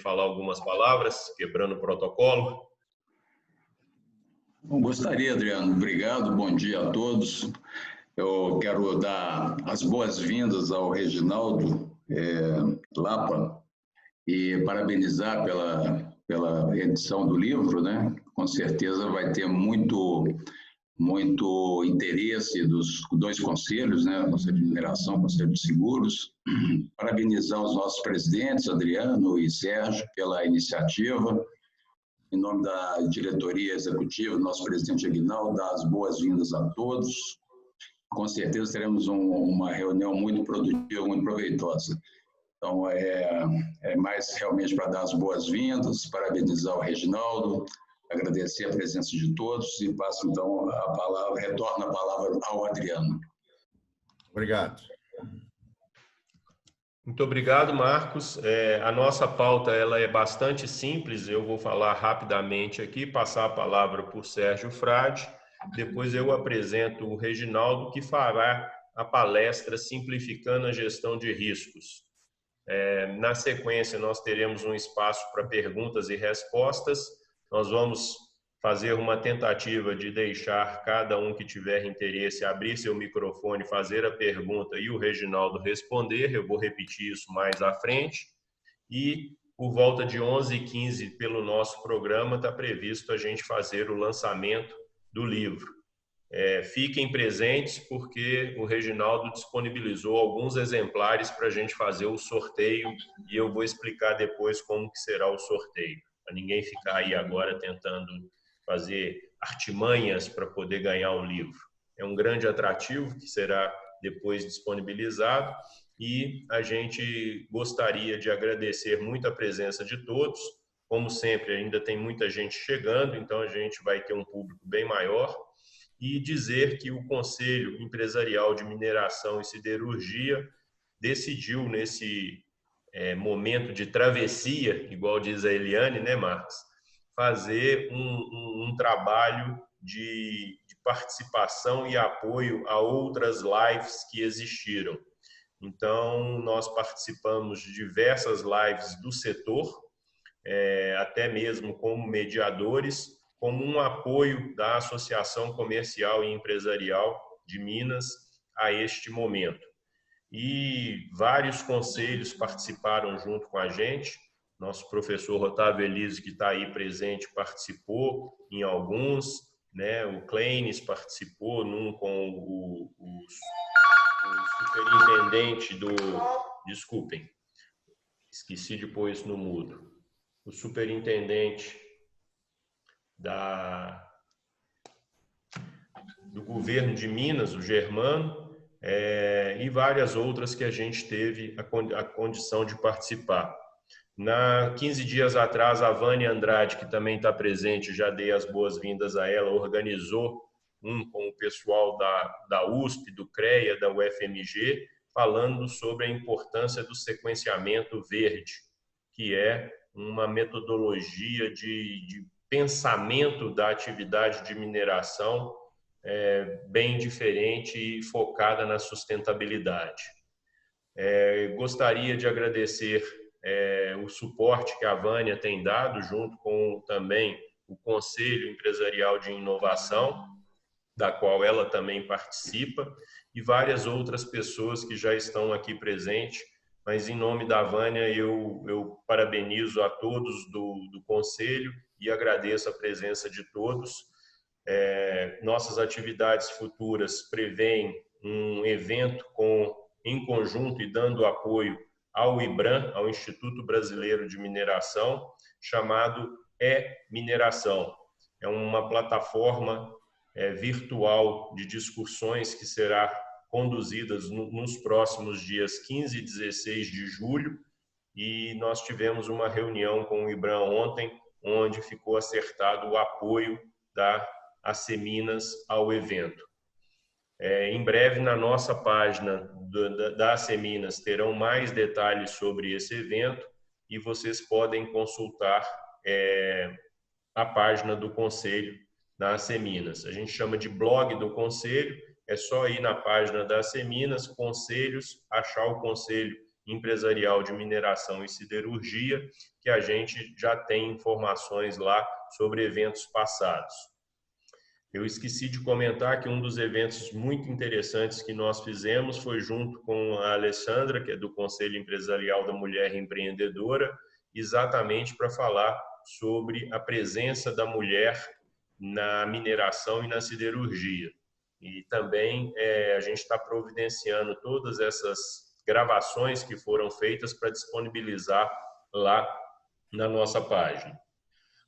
falar algumas palavras, quebrando o protocolo? Bom, gostaria, Adriano. Obrigado, bom dia a todos. Eu quero dar as boas-vindas ao Reginaldo Lapa e parabenizar pela edição do livro, né? Com certeza vai ter muito interesse dos dois conselhos, né? Conselho de Mineração, Conselho de Seguros. Parabenizar os nossos presidentes, Adriano e Sérgio, pela iniciativa. Em nome da diretoria executiva, nosso presidente Aguinaldo, dar as boas-vindas a todos. Com certeza teremos uma reunião muito produtiva, muito proveitosa. Então, é mais realmente para dar as boas-vindas, parabenizar o Reginaldo, agradecer a presença de todos e passo, então, retorno a palavra ao Adriano. Obrigado. Muito obrigado, Marcos. A nossa pauta ela é bastante simples, eu vou falar rapidamente aqui, passar a palavra para o Sérgio Frade, depois eu apresento o Reginaldo, que fará a palestra Simplificando a Gestão de Riscos. Na sequência, nós teremos um espaço para perguntas e respostas. Nós vamos fazer uma tentativa de deixar cada um que tiver interesse abrir seu microfone, fazer a pergunta e o Reginaldo responder. Eu vou repetir isso mais à frente. E por volta de 11h15, pelo nosso programa, está previsto a gente fazer o lançamento do livro. Fiquem presentes porque o Reginaldo disponibilizou alguns exemplares para a gente fazer o sorteio e eu vou explicar depois como que será o sorteio, para ninguém ficar aí agora tentando fazer artimanhas para poder ganhar o livro. É um grande atrativo que será depois disponibilizado e a gente gostaria de agradecer muito a presença de todos. Como sempre, ainda tem muita gente chegando, então a gente vai ter um público bem maior. E dizer que o Conselho Empresarial de Mineração e Siderurgia decidiu, nesse momento de travessia, igual diz a Eliane, né, Marcos, fazer um trabalho de participação e apoio a outras lives que existiram. Então, nós participamos de diversas lives do setor, até mesmo como mediadores, como um apoio da Associação Comercial e Empresarial de Minas a este momento. E vários conselhos participaram junto com a gente. Nosso professor Otávio Elísio, que está aí presente, participou em alguns, né? O Kleines participou num com o superintendente do... Desculpem, esqueci de pôr isso no mudo. O superintendente do governo de Minas, o Germano, e várias outras que a gente teve a condição de participar. 15 dias atrás, a Vânia Andrade, que também está presente, já dei as boas-vindas a ela, organizou com o pessoal da USP, do CREA, da UFMG, falando sobre a importância do sequenciamento verde, que é uma metodologia de pensamento da atividade de mineração bem diferente e focada na sustentabilidade. Gostaria de agradecer o suporte que a Vânia tem dado, junto com também o Conselho Empresarial de Inovação, da qual ela também participa, e várias outras pessoas que já estão aqui presentes, mas em nome da Vânia eu parabenizo a todos do Conselho e agradeço a presença de todos. Nossas atividades futuras prevêem um evento em conjunto e dando apoio ao IBRAM, ao Instituto Brasileiro de Mineração, chamado E-Mineração. É uma plataforma virtual de discussões que será conduzida nos próximos dias 15 e 16 de julho, e nós tivemos uma reunião com o IBRAM ontem, onde ficou acertado o apoio da ACEMINAS ao evento. Em breve, na nossa página da ACEMINAS, terão mais detalhes sobre esse evento e vocês podem consultar a página do Conselho da ACEMINAS. A gente chama de blog do Conselho, é só ir na página da ACEMINAS, Conselhos, achar o Conselho Empresarial de Mineração e Siderurgia, que a gente já tem informações lá sobre eventos passados. Eu esqueci de comentar que um dos eventos muito interessantes que nós fizemos foi junto com a Alessandra, que é do Conselho Empresarial da Mulher Empreendedora, exatamente para falar sobre a presença da mulher na mineração e na siderurgia. E também a gente está providenciando todas essas gravações que foram feitas para disponibilizar lá na nossa página.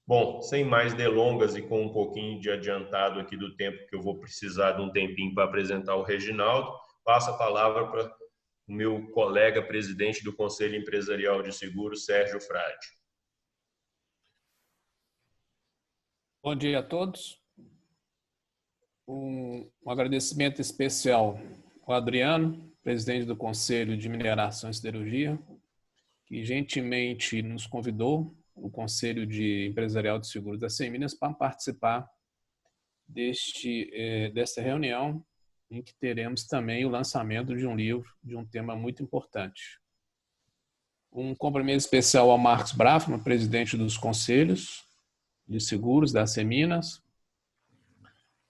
Bom, sem mais delongas e com um pouquinho de adiantado aqui do tempo que eu vou precisar de um tempinho para apresentar o Reginaldo, passo a palavra para o meu colega presidente do Conselho Empresarial de Seguros, Sérgio Frade. Bom dia a todos. Um agradecimento especial ao Adriano, presidente do Conselho de Mineração e Siderurgia, que gentilmente nos convidou, o Conselho Empresarial de Seguros da Seminas, para participar desta reunião, em que teremos também o lançamento de um livro de um tema muito importante. Um cumprimento especial ao Marcos Brafman, presidente dos Conselhos de Seguros da Seminas,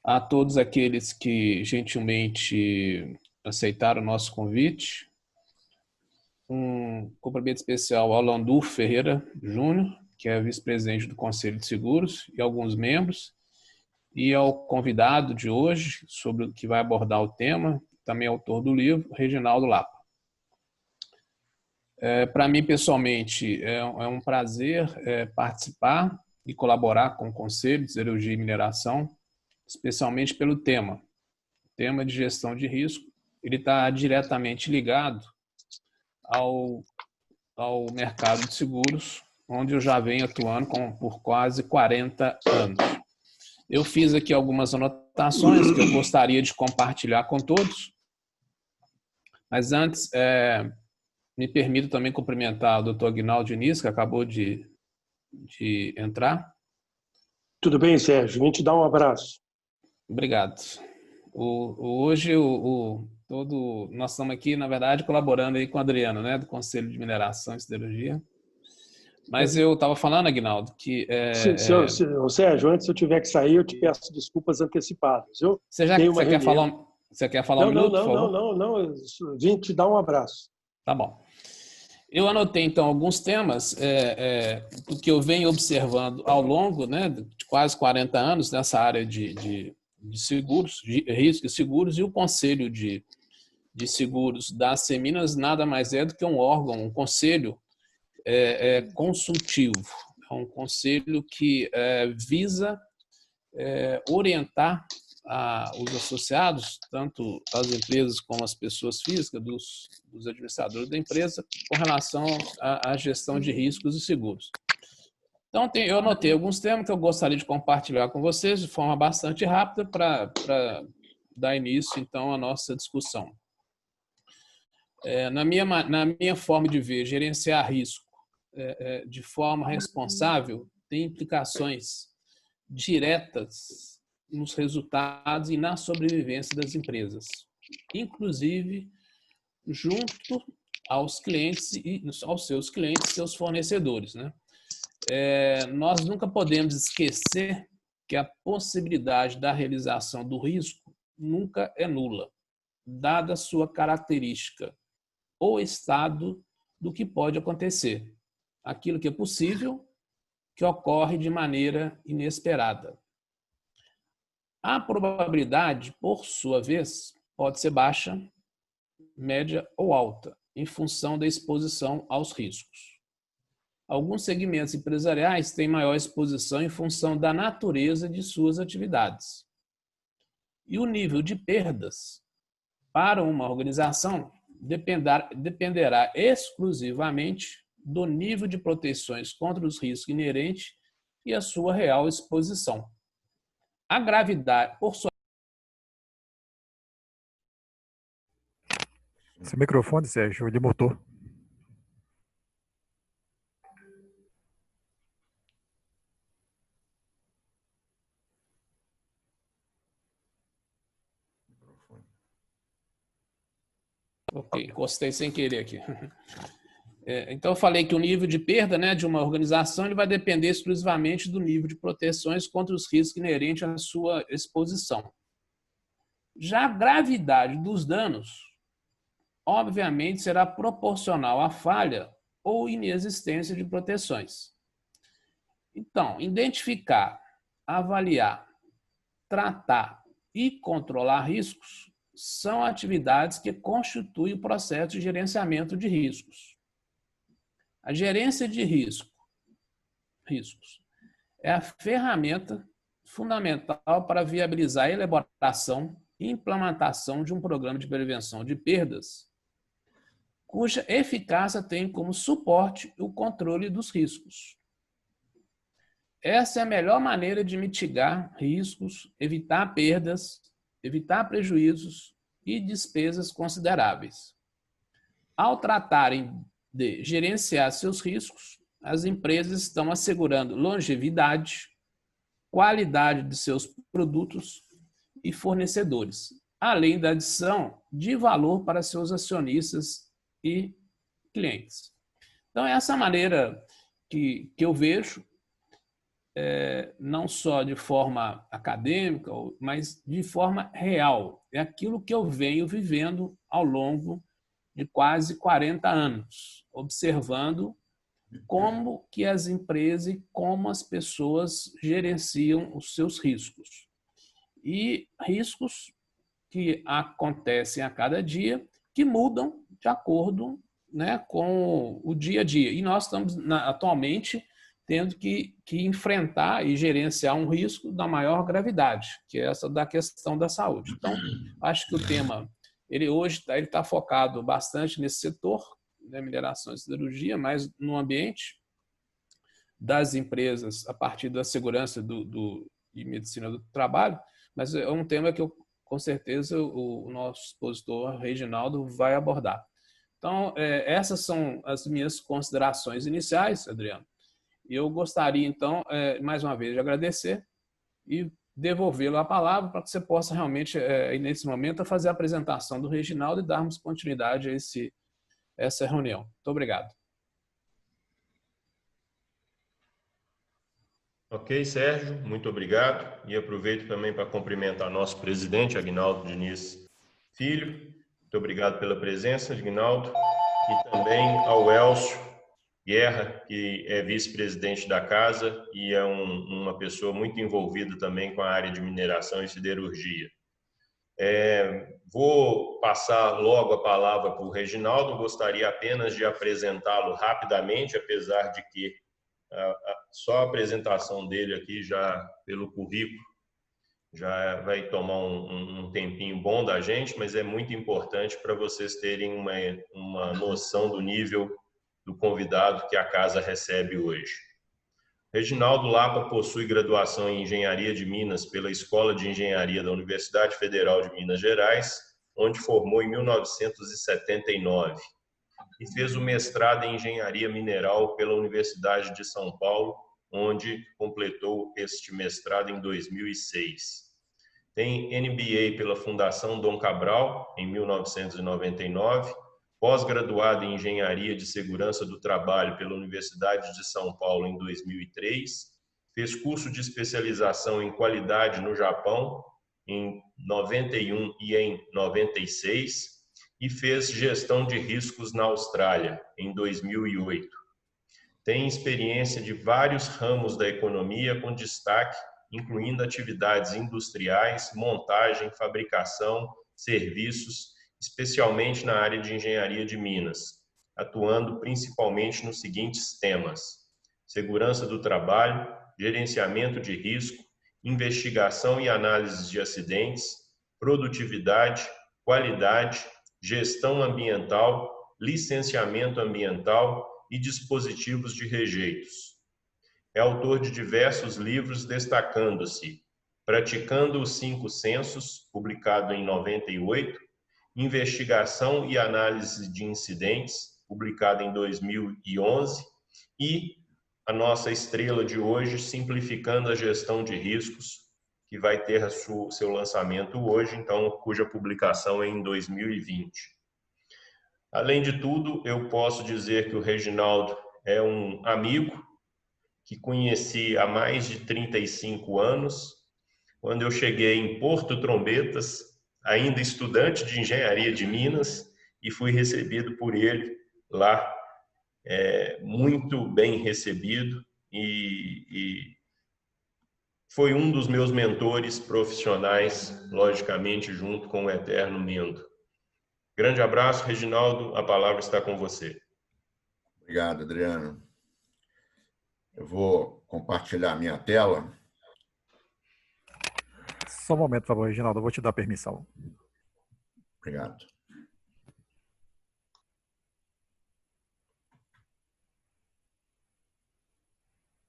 a todos aqueles que gentilmente aceitaram o nosso convite. Um cumprimento especial ao Landu Ferreira Júnior, que é vice-presidente do Conselho de Seguros, e alguns membros, e ao convidado de hoje, sobre o que vai abordar o tema, também autor do livro, Reginaldo Lapa. Para mim, pessoalmente, é um prazer participar e colaborar com o Conselho de Siderurgia e Mineração, especialmente pelo tema de gestão de risco. Ele está diretamente ligado ao mercado de seguros, onde eu já venho atuando por quase 40 anos. Eu fiz aqui algumas anotações que eu gostaria de compartilhar com todos, mas antes, me permito também cumprimentar o Dr. Aguinaldo Diniz, que acabou de entrar. Tudo bem, Sérgio? Vim te dar um abraço. Obrigado. Hoje, nós estamos aqui, na verdade, colaborando aí com o Adriano, né, do Conselho de Mineração e Siderurgia. Mas eu estava falando, Aguinaldo, que... Sérgio, antes eu tiver que sair, eu te peço desculpas antecipadas. Você quer falar um minuto, por favor? Não. Eu vim te dar um abraço. Tá bom. Eu anotei, então, alguns temas do que eu venho observando ao longo, né, de quase 40 anos nessa área de seguros, de risco e seguros, e o Conselho de Seguros da Seminas nada mais é do que um órgão, um conselho consultivo. É um conselho que visa orientar os associados, tanto as empresas como as pessoas físicas, dos administradores da empresa, com relação à gestão de riscos e seguros. Então, eu anotei alguns temas que eu gostaria de compartilhar com vocês de forma bastante rápida para dar início, então, à nossa discussão. Na minha forma de ver, gerenciar risco de forma responsável tem implicações diretas nos resultados e na sobrevivência das empresas, inclusive junto aos clientes e aos seus clientes, seus fornecedores, né? Nós nunca podemos esquecer que a possibilidade da realização do risco nunca é nula, dada a sua característica ou estado do que pode acontecer, aquilo que é possível, que ocorre de maneira inesperada. A probabilidade, por sua vez, pode ser baixa, média ou alta, em função da exposição aos riscos. Alguns segmentos empresariais têm maior exposição em função da natureza de suas atividades. E o nível de perdas para uma organização dependerá exclusivamente do nível de proteções contra os riscos inerentes e a sua real exposição. A gravidade, por sua... Seu microfone, Sérgio, ele mutou. Ok, encostei sem querer aqui. Então, eu falei que o nível de perda, né, de uma organização ele vai depender exclusivamente do nível de proteções contra os riscos inerentes à sua exposição. Já a gravidade dos danos, obviamente, será proporcional à falha ou inexistência de proteções. Então, identificar, avaliar, tratar e controlar riscos são atividades que constituem o processo de gerenciamento de riscos. A gerência de riscos é a ferramenta fundamental para viabilizar a elaboração e implementação de um programa de prevenção de perdas, cuja eficácia tem como suporte o controle dos riscos. Essa é a melhor maneira de mitigar riscos, evitar perdas, evitar prejuízos e despesas consideráveis. Ao tratarem de gerenciar seus riscos, as empresas estão assegurando longevidade, qualidade de seus produtos e fornecedores, além da adição de valor para seus acionistas e clientes. Então, essa maneira que eu vejo, não só de forma acadêmica, mas de forma real. É aquilo que eu venho vivendo ao longo de quase 40 anos, observando como que as empresas e como as pessoas gerenciam os seus riscos. E riscos que acontecem a cada dia, que mudam de acordo, né, com o dia a dia. E nós estamos atualmente tendo que enfrentar e gerenciar um risco da maior gravidade, que é essa da questão da saúde. Então, acho que o tema, ele hoje está focado bastante nesse setor, né, mineração e siderurgia, mas no ambiente das empresas, a partir da segurança e medicina do trabalho, mas é um tema que com certeza o nosso expositor Reginaldo vai abordar. Então, essas são as minhas considerações iniciais, Adriano. E eu gostaria, então, mais uma vez, de agradecer e devolvê-lo a palavra para que você possa realmente, nesse momento, fazer a apresentação do Reginaldo e darmos continuidade a essa reunião. Muito obrigado. Ok, Sérgio, muito obrigado. E aproveito também para cumprimentar nosso presidente, Aguinaldo Diniz Filho. Muito obrigado pela presença, Aguinaldo. E também ao Elcio Guerra, que é vice-presidente da casa e é uma pessoa muito envolvida também com a área de mineração e siderurgia. Vou passar logo a palavra para o Reginaldo, gostaria apenas de apresentá-lo rapidamente, apesar de que só a apresentação dele aqui, já pelo currículo, já vai tomar um tempinho bom da gente, mas é muito importante para vocês terem uma noção do nível do convidado que a casa recebe hoje. Reginaldo Lapa possui graduação em Engenharia de Minas pela Escola de Engenharia da Universidade Federal de Minas Gerais, onde formou em 1979, e fez o mestrado em Engenharia Mineral pela Universidade de São Paulo, onde completou este mestrado em 2006. Tem MBA pela Fundação Dom Cabral, em 1999, pós-graduado em Engenharia de Segurança do Trabalho pela Universidade de São Paulo em 2003, fez curso de especialização em qualidade no Japão em 91 e em 96 e fez gestão de riscos na Austrália em 2008. Tem experiência de vários ramos da economia com destaque, incluindo atividades industriais, montagem, fabricação, serviços, especialmente na área de engenharia de Minas, atuando principalmente nos seguintes temas: segurança do trabalho, gerenciamento de risco, investigação e análise de acidentes, produtividade, qualidade, gestão ambiental, licenciamento ambiental e dispositivos de rejeitos. É autor de diversos livros, destacando-se Praticando os 5 Sensos, publicado em 98, Investigação e Análise de Incidentes, publicado em 2011, e a nossa estrela de hoje, Simplificando a Gestão de Riscos, que vai ter seu lançamento hoje, então, cuja publicação é em 2020. Além de tudo, eu posso dizer que o Reginaldo é um amigo que conheci há mais de 35 anos, quando eu cheguei em Porto Trombetas, ainda estudante de engenharia de Minas, e fui recebido por ele lá, muito bem recebido, e foi um dos meus mentores profissionais, logicamente, junto com o eterno Mendo. Grande abraço, Reginaldo, a palavra está com você. Obrigado, Adriano. Eu vou compartilhar a minha tela. Só um momento, por favor, Reginaldo. Eu vou te dar permissão. Obrigado.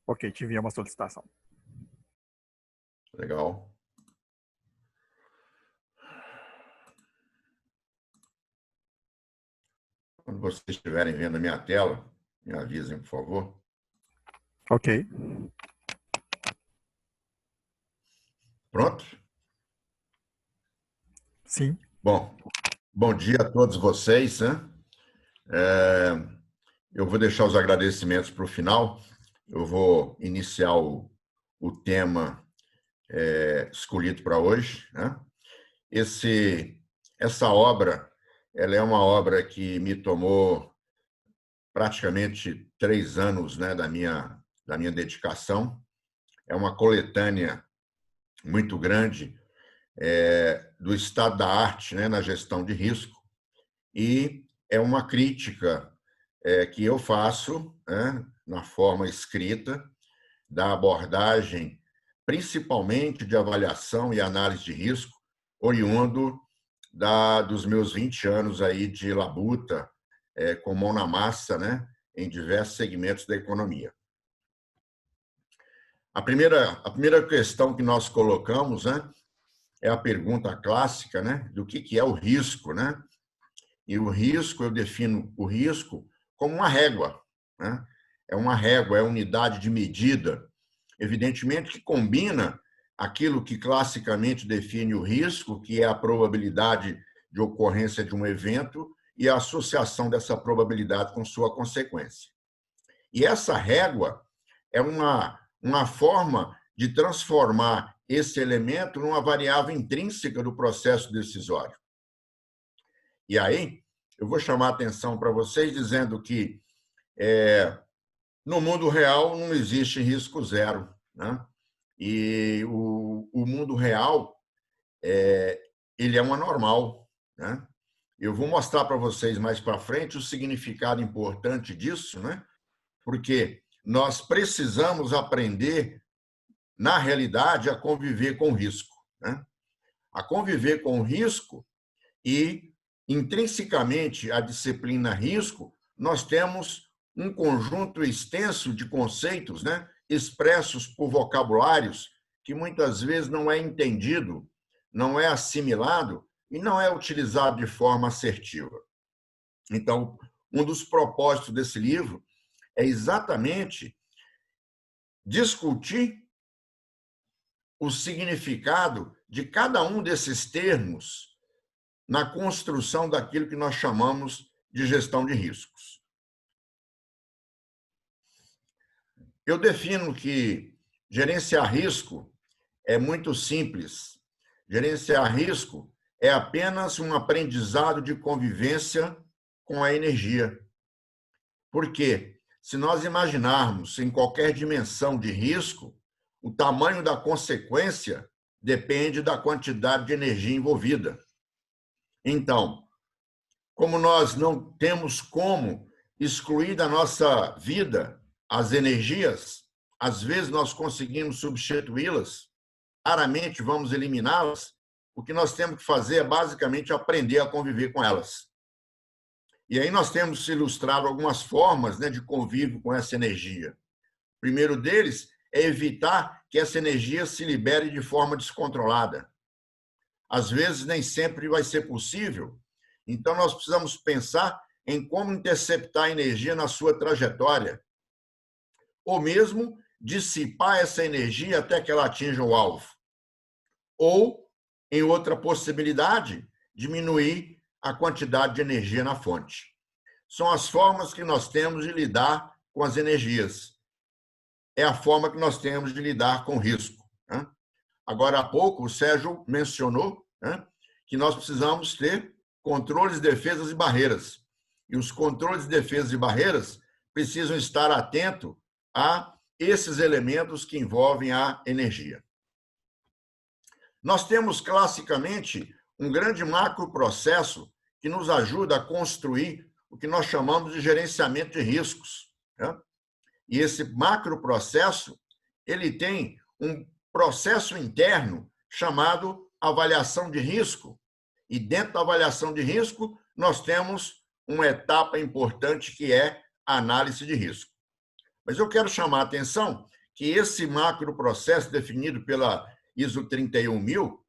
Ok, te enviei uma solicitação. Legal. Quando vocês estiverem vendo a minha tela, me avisem, por favor. Ok. Pronto? Sim. Bom dia a todos vocês, né? Eu vou deixar os agradecimentos para o final. Eu vou iniciar o tema escolhido para hoje, né? Essa obra, ela é uma obra que me tomou praticamente 3 anos, né, da minha dedicação. É uma coletânea muito grande do estado da arte, né, na gestão de risco, e é uma crítica que eu faço, né, na forma escrita, da abordagem, principalmente de avaliação e análise de risco, oriundo dos meus 20 anos aí de labuta, com mão na massa, né, em diversos segmentos da economia. A primeira questão que nós colocamos, né, é a pergunta clássica, né, do que é o risco, né? E o risco, eu defino o risco como uma régua, né? É uma régua, é unidade de medida, evidentemente que combina aquilo que classicamente define o risco, que é a probabilidade de ocorrência de um evento e a associação dessa probabilidade com sua consequência. E essa régua é uma forma de transformar esse elemento numa variável intrínseca do processo decisório. E aí, eu vou chamar a atenção para vocês dizendo que no mundo real não existe risco zero, né? E o mundo real ele é um anormal, né? Eu vou mostrar para vocês mais para frente o significado importante disso, né? Porque nós precisamos aprender, na realidade, a conviver com o risco, né? A conviver com o risco e, intrinsecamente, a disciplina risco, nós temos um conjunto extenso de conceitos, né, expressos por vocabulários que muitas vezes não é entendido, não é assimilado e não é utilizado de forma assertiva. Então, um dos propósitos desse livro é exatamente discutir o significado de cada um desses termos na construção daquilo que nós chamamos de gestão de riscos. Eu defino que gerenciar risco é muito simples. Gerenciar risco é apenas um aprendizado de convivência com a energia. Porque, se nós imaginarmos em qualquer dimensão de risco, o tamanho da consequência depende da quantidade de energia envolvida. Então, como nós não temos como excluir da nossa vida as energias, às vezes nós conseguimos substituí-las, raramente vamos eliminá-las, o que nós temos que fazer é basicamente aprender a conviver com elas. E aí nós temos ilustrado algumas formas, né, de convívio com essa energia. O primeiro deles é evitar que essa energia se libere de forma descontrolada. Às vezes nem sempre vai ser possível, então nós precisamos pensar em como interceptar a energia na sua trajetória, ou mesmo dissipar essa energia até que ela atinja o alvo. Ou, em outra possibilidade, diminuir a quantidade de energia na fonte. são as formas que nós temos de lidar com as energias. É a forma que nós temos de lidar com o risco. Né? Agora há pouco, o Sérgio mencionou, né, que nós precisamos ter controles, defesas e barreiras. E os controles, defesas e barreiras precisam estar atentos a esses elementos que envolvem a energia. Nós temos, classicamente, um grande macroprocesso que nos ajuda a construir o que nós chamamos de gerenciamento de riscos. Né? E esse macroprocesso, ele tem um processo interno chamado avaliação de risco. E dentro da avaliação de risco, nós temos uma etapa importante que é a análise de risco. Mas eu quero chamar a atenção que esse macroprocesso definido pela ISO 31000,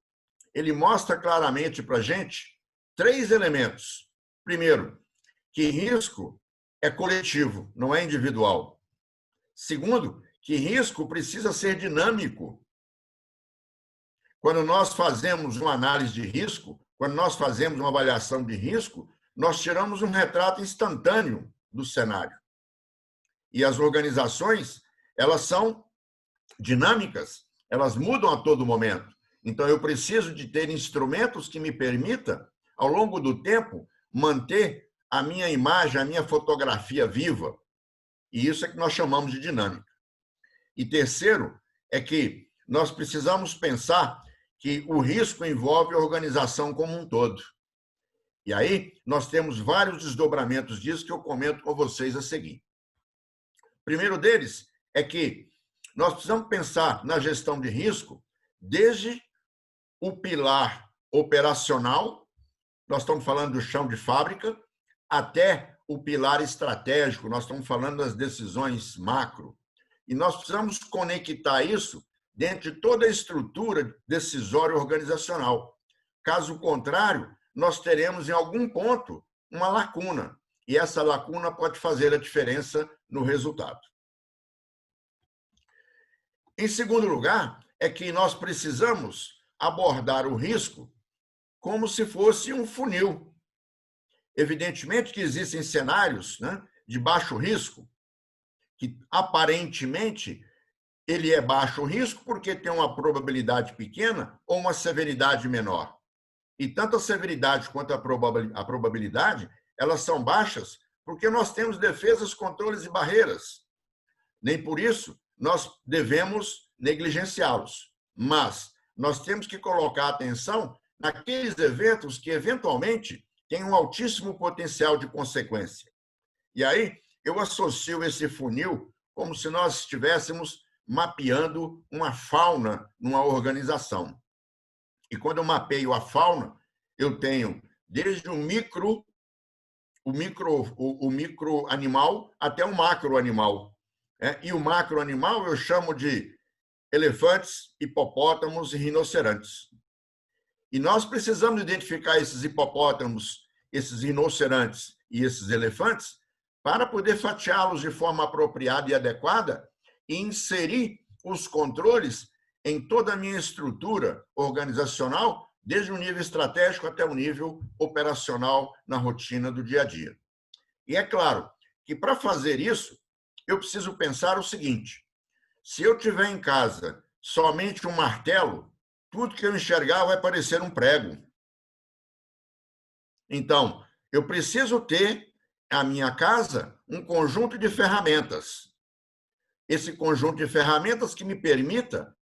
ele mostra claramente para a gente 3 elementos. Primeiro, que risco é coletivo, não é individual. Segundo, que risco precisa ser dinâmico. Quando nós fazemos uma análise de risco, quando nós fazemos uma avaliação de risco, nós tiramos um retrato instantâneo do cenário. E as organizações, elas são dinâmicas, elas mudam a todo momento. Então, eu preciso de ter instrumentos que me permitam, ao longo do tempo, manter a minha imagem, a minha fotografia viva. E isso é que nós chamamos de dinâmica. E terceiro, é que nós precisamos pensar que o risco envolve a organização como um todo. E aí, nós temos vários desdobramentos disso que eu comento com vocês a seguir. O primeiro deles é que nós precisamos pensar na gestão de risco desde o pilar operacional, nós estamos falando do chão de fábrica, até o pilar estratégico, nós estamos falando das decisões macro. E nós precisamos conectar isso dentro de toda a estrutura decisória organizacional. Caso contrário, nós teremos em algum ponto uma lacuna, e essa lacuna pode fazer a diferença no resultado. Em segundo lugar, é que nós precisamos abordar o risco como se fosse um funil. Evidentemente que existem cenários, né, de baixo risco, que aparentemente ele é baixo risco porque tem uma probabilidade pequena ou uma severidade menor. E tanto a severidade quanto a probabilidade, elas são baixas porque nós temos defesas, controles e barreiras. Nem por isso nós devemos negligenciá-los. Mas nós temos que colocar atenção naqueles eventos que, eventualmente, têm um altíssimo potencial de consequência. E aí, eu associo esse funil como se nós estivéssemos mapeando uma fauna numa organização. E quando eu mapeio a fauna, eu tenho desde o micro animal até o macro animal. E o macro animal eu chamo de elefantes, hipopótamos e rinocerontes. E nós precisamos identificar esses hipopótamos, esses rinocerontes e esses elefantes para poder fatiá-los de forma apropriada e adequada e inserir os controles em toda a minha estrutura organizacional, desde o nível estratégico até o nível operacional na rotina do dia a dia. E é claro que, para fazer isso, eu preciso pensar o seguinte: se eu tiver em casa somente um martelo, tudo que eu enxergar vai parecer um prego. Então, eu preciso ter, na minha casa, um conjunto de ferramentas. Esse conjunto de ferramentas que me permita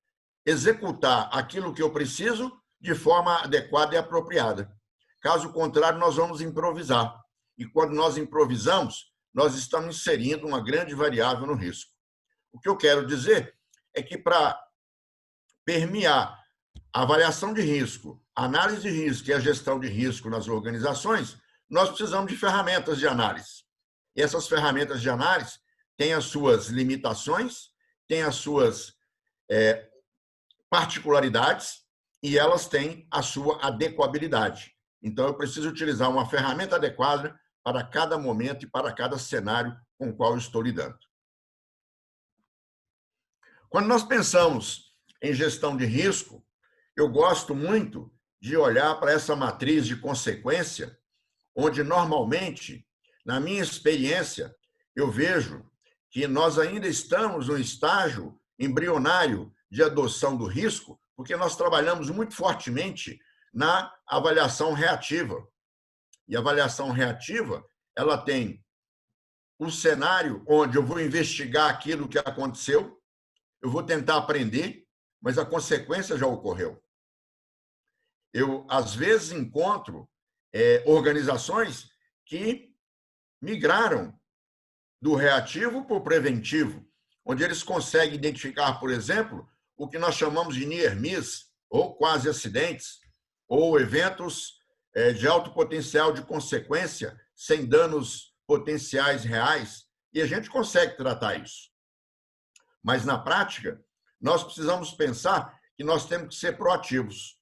executar aquilo que eu preciso de forma adequada e apropriada. Caso contrário, nós vamos improvisar. E quando nós improvisamos, nós estamos inserindo uma grande variável no risco. O que eu quero dizer é que, para permear a avaliação de risco, a análise de risco e a gestão de risco nas organizações, nós precisamos de ferramentas de análise. E essas ferramentas de análise têm as suas limitações, têm as suas particularidades e elas têm a sua adequabilidade. Então, eu preciso utilizar uma ferramenta adequada para cada momento e para cada cenário com o qual eu estou lidando. Quando nós pensamos em gestão de risco, eu gosto muito de olhar para essa matriz de consequência, onde, normalmente, Na minha experiência, eu vejo que nós ainda estamos no estágio embrionário de adoção do risco, porque nós trabalhamos muito fortemente na avaliação reativa. E a avaliação reativa, ela tem um cenário onde eu vou investigar aquilo que aconteceu, eu vou tentar aprender, mas a consequência já ocorreu. Eu, às vezes, encontro organizações que migraram do reativo para o preventivo, onde eles conseguem identificar, por exemplo, o que nós chamamos de near miss, ou quase acidentes, ou eventos de alto potencial de consequência, sem danos potenciais reais, e a gente consegue tratar isso. Mas, na prática, nós precisamos pensar que nós temos que ser proativos.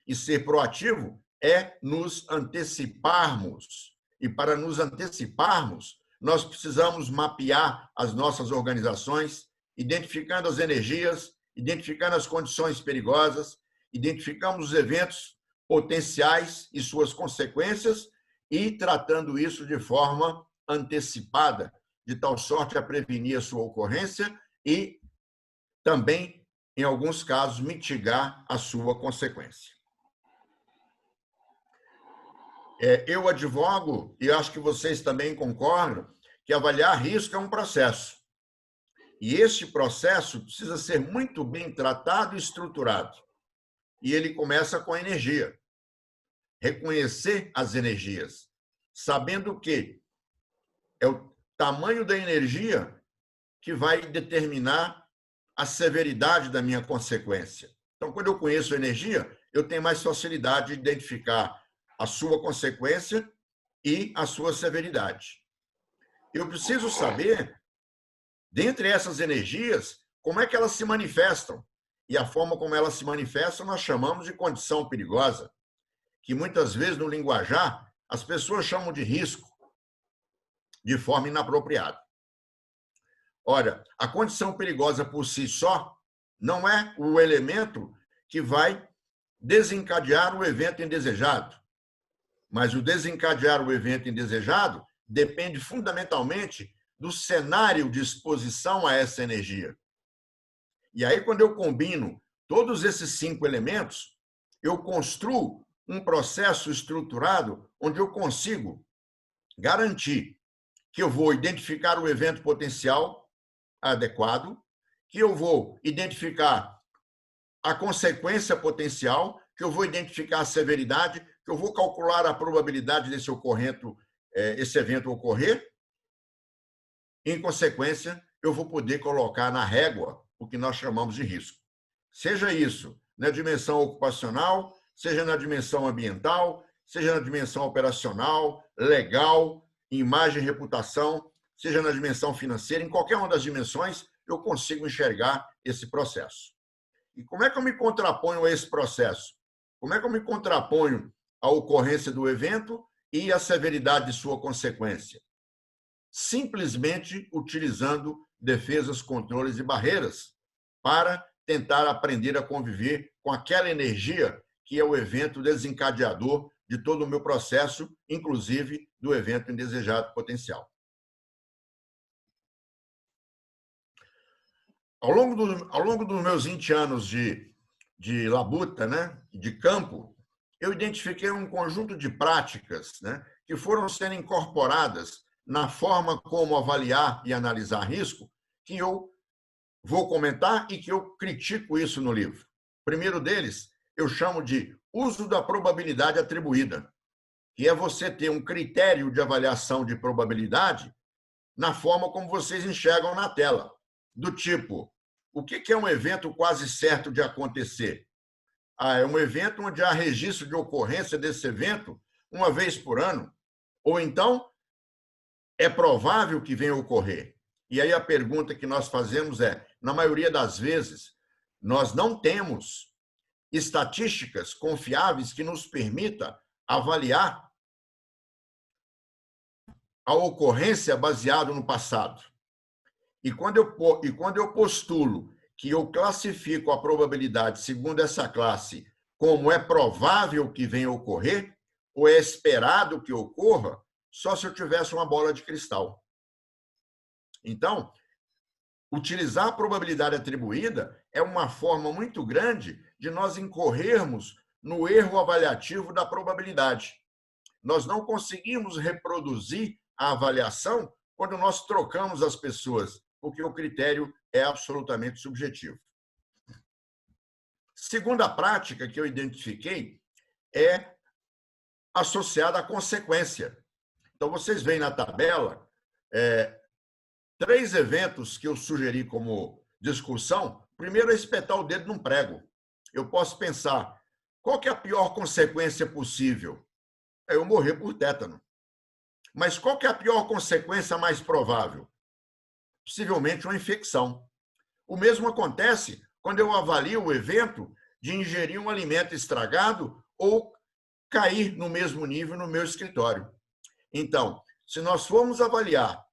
E ser proativo é nos anteciparmos. E, para nos anteciparmos, nós precisamos mapear as nossas organizações, identificando as energias, identificando as condições perigosas, identificando os eventos potenciais e suas consequências e tratando isso de forma antecipada, de tal sorte a prevenir a sua ocorrência e também, em alguns casos, mitigar a sua consequência. Eu advogo, e acho que vocês também concordam, que avaliar risco é um processo. E este processo precisa ser muito bem tratado e estruturado. E ele começa com a energia. Reconhecer as energias, sabendo que é o tamanho da energia que vai determinar a severidade da minha consequência. Então, quando eu conheço a energia, eu tenho mais facilidade de identificar a sua consequência e a sua severidade. Eu preciso saber, dentre essas energias, como é que elas se manifestam. E a forma como elas se manifestam nós chamamos de condição perigosa, que muitas vezes no linguajar as pessoas chamam de risco, de forma inapropriada. Olha, a condição perigosa por si só não é o elemento que vai desencadear o evento indesejado. Mas o desencadear o evento indesejado depende fundamentalmente do cenário de exposição a essa energia. E aí, quando eu combino todos esses 5 elementos, eu construo um processo estruturado onde eu consigo garantir que eu vou identificar o evento potencial adequado, que eu vou identificar a consequência potencial, que eu vou identificar a severidade, que eu vou calcular a probabilidade desse esse evento ocorrer. Em consequência, eu vou poder colocar na régua o que nós chamamos de risco. Seja isso na dimensão ocupacional, seja na dimensão ambiental, seja na dimensão operacional, legal, imagem e reputação, seja na dimensão financeira, em qualquer uma das dimensões, eu consigo enxergar esse processo. E como é que eu me contraponho a esse processo? Como é que eu me contraponho à ocorrência do evento e à severidade de sua consequência? Simplesmente utilizando defesas, controles e barreiras para tentar aprender a conviver com aquela energia que é o evento desencadeador de todo o meu processo, inclusive do evento indesejado potencial. Ao longo dos meus 20 anos de labuta, né, de campo, eu identifiquei um conjunto de práticas, né, que foram sendo incorporadas na forma como avaliar e analisar risco, que eu vou comentar e que eu critico isso no livro. O primeiro deles, eu chamo de uso da probabilidade atribuída, que é você ter um critério de avaliação de probabilidade na forma como vocês enxergam na tela. Do tipo, o que é um evento quase certo de acontecer? É um evento onde há registro de ocorrência desse evento uma vez por ano. Ou então, é provável que venha a ocorrer. E aí a pergunta que nós fazemos é, na maioria das vezes, nós não temos estatísticas confiáveis que nos permita avaliar a ocorrência baseada no passado. E quando eu postulo que eu classifico a probabilidade segundo essa classe como é provável que venha a ocorrer, ou é esperado que ocorra, só se eu tivesse uma bola de cristal. Então, utilizar a probabilidade atribuída é uma forma muito grande de nós incorrermos no erro avaliativo da probabilidade. Nós não conseguimos reproduzir a avaliação quando nós trocamos as pessoas, porque o critério é absolutamente subjetivo. Segunda prática que eu identifiquei é associada à consequência. Então, vocês veem na tabela 3 eventos que eu sugeri como discussão. Primeiro é espetar o dedo num prego. Eu posso pensar, qual que é a pior consequência possível? É eu morrer por tétano. Mas qual que é a pior consequência mais provável? Possivelmente uma infecção. O mesmo acontece quando eu avalio o evento de ingerir um alimento estragado ou cair no mesmo nível no meu escritório. Então, se nós formos avaliar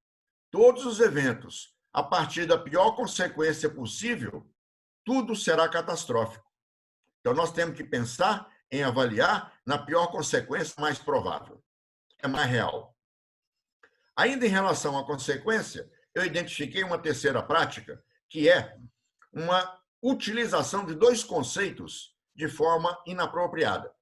todos os eventos a partir da pior consequência possível, tudo será catastrófico. Então, nós temos que pensar em avaliar na pior consequência mais provável. É mais real. Ainda em relação à consequência, eu identifiquei uma terceira prática, que é uma utilização de 2 conceitos de forma inapropriada.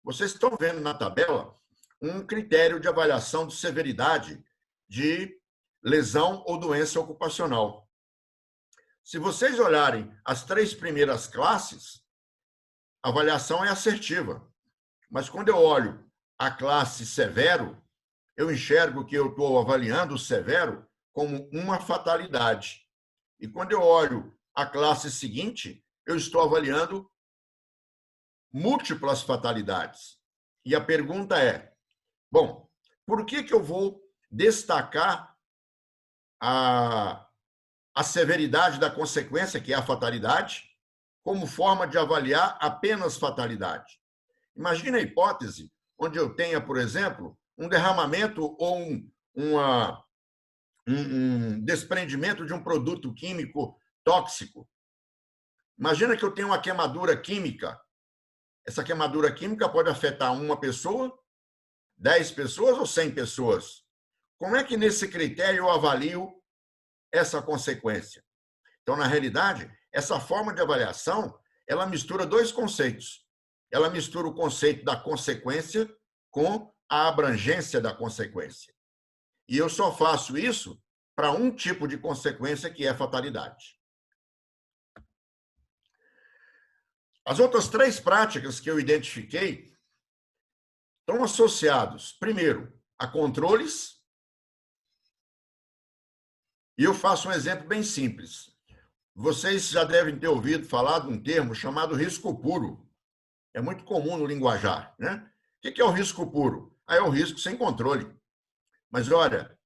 Vocês estão vendo na tabela um critério de avaliação de severidade de lesão ou doença ocupacional. Se vocês olharem as 3 primeiras classes, a avaliação é assertiva. Mas quando eu olho a classe severo, eu enxergo que eu estou avaliando o severo como uma fatalidade. E quando eu olho a classe seguinte, eu estou avaliando múltiplas fatalidades. E a pergunta é, bom, por que eu vou destacar a severidade da consequência, que é a fatalidade, como forma de avaliar apenas fatalidade? Imagina a hipótese onde eu tenha, por exemplo, um derramamento ou um desprendimento de um produto químico tóxico. Imagina que eu tenho uma queimadura química. Essa queimadura química pode afetar uma pessoa, 10 pessoas ou 100 pessoas. Como é que nesse critério eu avalio essa consequência? Então, na realidade, essa forma de avaliação, ela mistura 2 conceitos. Ela mistura o conceito da consequência com a abrangência da consequência. E eu só faço isso para um tipo de consequência, que é fatalidade. As outras 3 práticas que eu identifiquei estão associados, primeiro, a controles. E eu faço um exemplo bem simples. Vocês já devem ter ouvido falar de um termo chamado risco puro. É muito comum no linguajar, né? O que é o risco puro? É o risco sem controle. Mas, olha,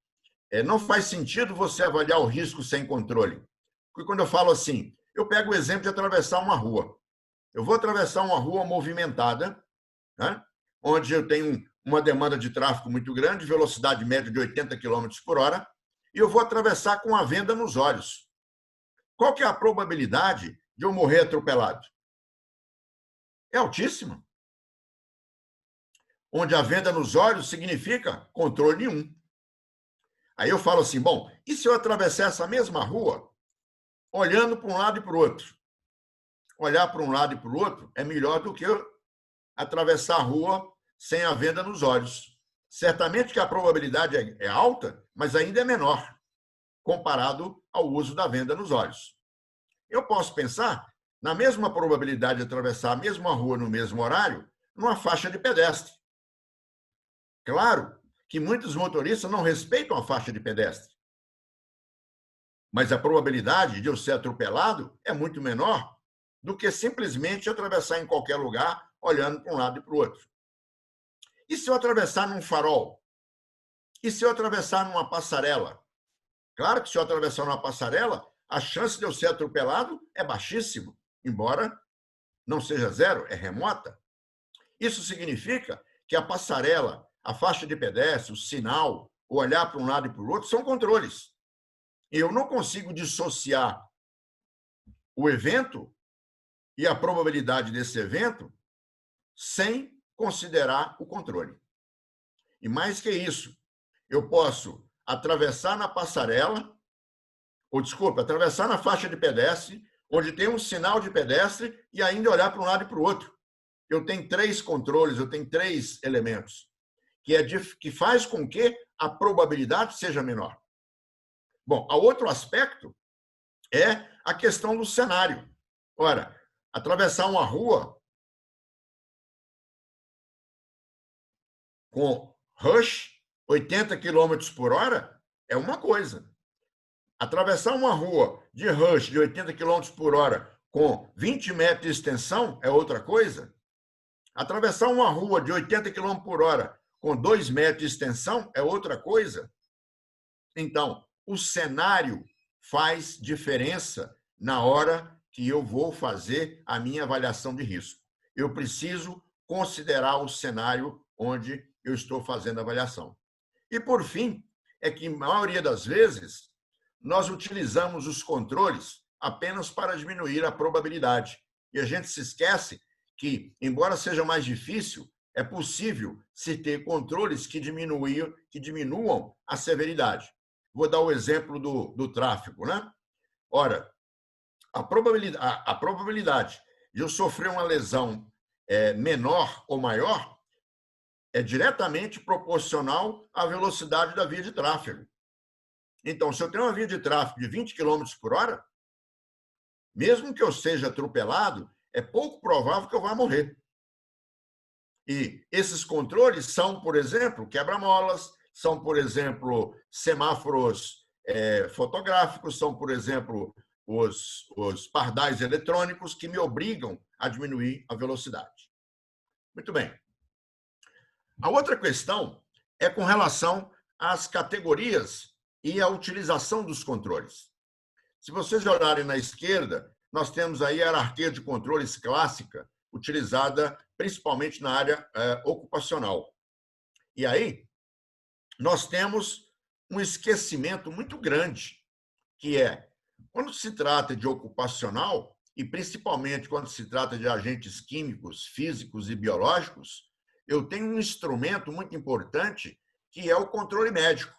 não faz sentido você avaliar o risco sem controle. Porque quando eu falo assim, eu pego o exemplo de atravessar uma rua. Eu vou atravessar uma rua movimentada, né, onde eu tenho uma demanda de tráfego muito grande, velocidade média de 80 km por hora, e eu vou atravessar com a venda nos olhos. Qual que é a probabilidade de eu morrer atropelado? É altíssima. Onde a venda nos olhos significa controle nenhum. Aí eu falo assim, bom, e se eu atravessar essa mesma rua olhando para um lado e para o outro? Olhar para um lado e para o outro é melhor do que eu atravessar a rua sem a venda nos olhos. Certamente que a probabilidade é alta, mas ainda é menor, comparado ao uso da venda nos olhos. Eu posso pensar na mesma probabilidade de atravessar a mesma rua no mesmo horário, numa faixa de pedestre. Claro que muitos motoristas não respeitam a faixa de pedestre, mas a probabilidade de eu ser atropelado é muito menor do que simplesmente atravessar em qualquer lugar, olhando para um lado e para o outro. E se eu atravessar num farol? E se eu atravessar numa passarela? Claro que se eu atravessar numa passarela, a chance de eu ser atropelado é baixíssima, embora não seja zero, é remota. Isso significa que a passarela, a faixa de pedestre, o sinal, o olhar para um lado e para o outro, são controles. E eu não consigo dissociar o evento e a probabilidade desse evento sem considerar o controle. E mais que isso, eu posso atravessar na passarela, ou desculpa, atravessar na faixa de pedestre, onde tem um sinal de pedestre e ainda olhar para um lado e para o outro. Eu tenho 3 controles, eu tenho 3 elementos, que faz com que a probabilidade seja menor. Bom, o outro aspecto é a questão do cenário. Ora, atravessar uma rua com rush, 80 km por hora, é uma coisa. Atravessar uma rua de rush de 80 km por hora com 20 metros de extensão é outra coisa. Atravessar uma rua de 80 km por hora com 2 metros de extensão é outra coisa. Então, o cenário faz diferença na hora que eu vou fazer a minha avaliação de risco. Eu preciso considerar o cenário onde eu estou fazendo a avaliação. E, por fim, é que, a maioria das vezes, nós utilizamos os controles apenas para diminuir a probabilidade. E a gente se esquece que, embora seja mais difícil, é possível se ter controles que diminuam a severidade. Vou dar o exemplo do tráfego, né? Ora, a probabilidade de eu sofrer uma lesão menor ou maior é diretamente proporcional à velocidade da via de tráfego. Então, se eu tenho uma via de tráfego de 20 km por hora, mesmo que eu seja atropelado, é pouco provável que eu vá morrer. E esses controles são, por exemplo, quebra-molas, são, por exemplo, semáforos fotográficos, são, por exemplo, os pardais eletrônicos que me obrigam a diminuir a velocidade. Muito bem. A outra questão é com relação às categorias e à utilização dos controles. Se vocês olharem na esquerda, nós temos aí a hierarquia de controles clássica, utilizada principalmente na área ocupacional. E aí, nós temos um esquecimento muito grande, que é, quando se trata de ocupacional, e principalmente quando se trata de agentes químicos, físicos e biológicos, eu tenho um instrumento muito importante, que é o controle médico.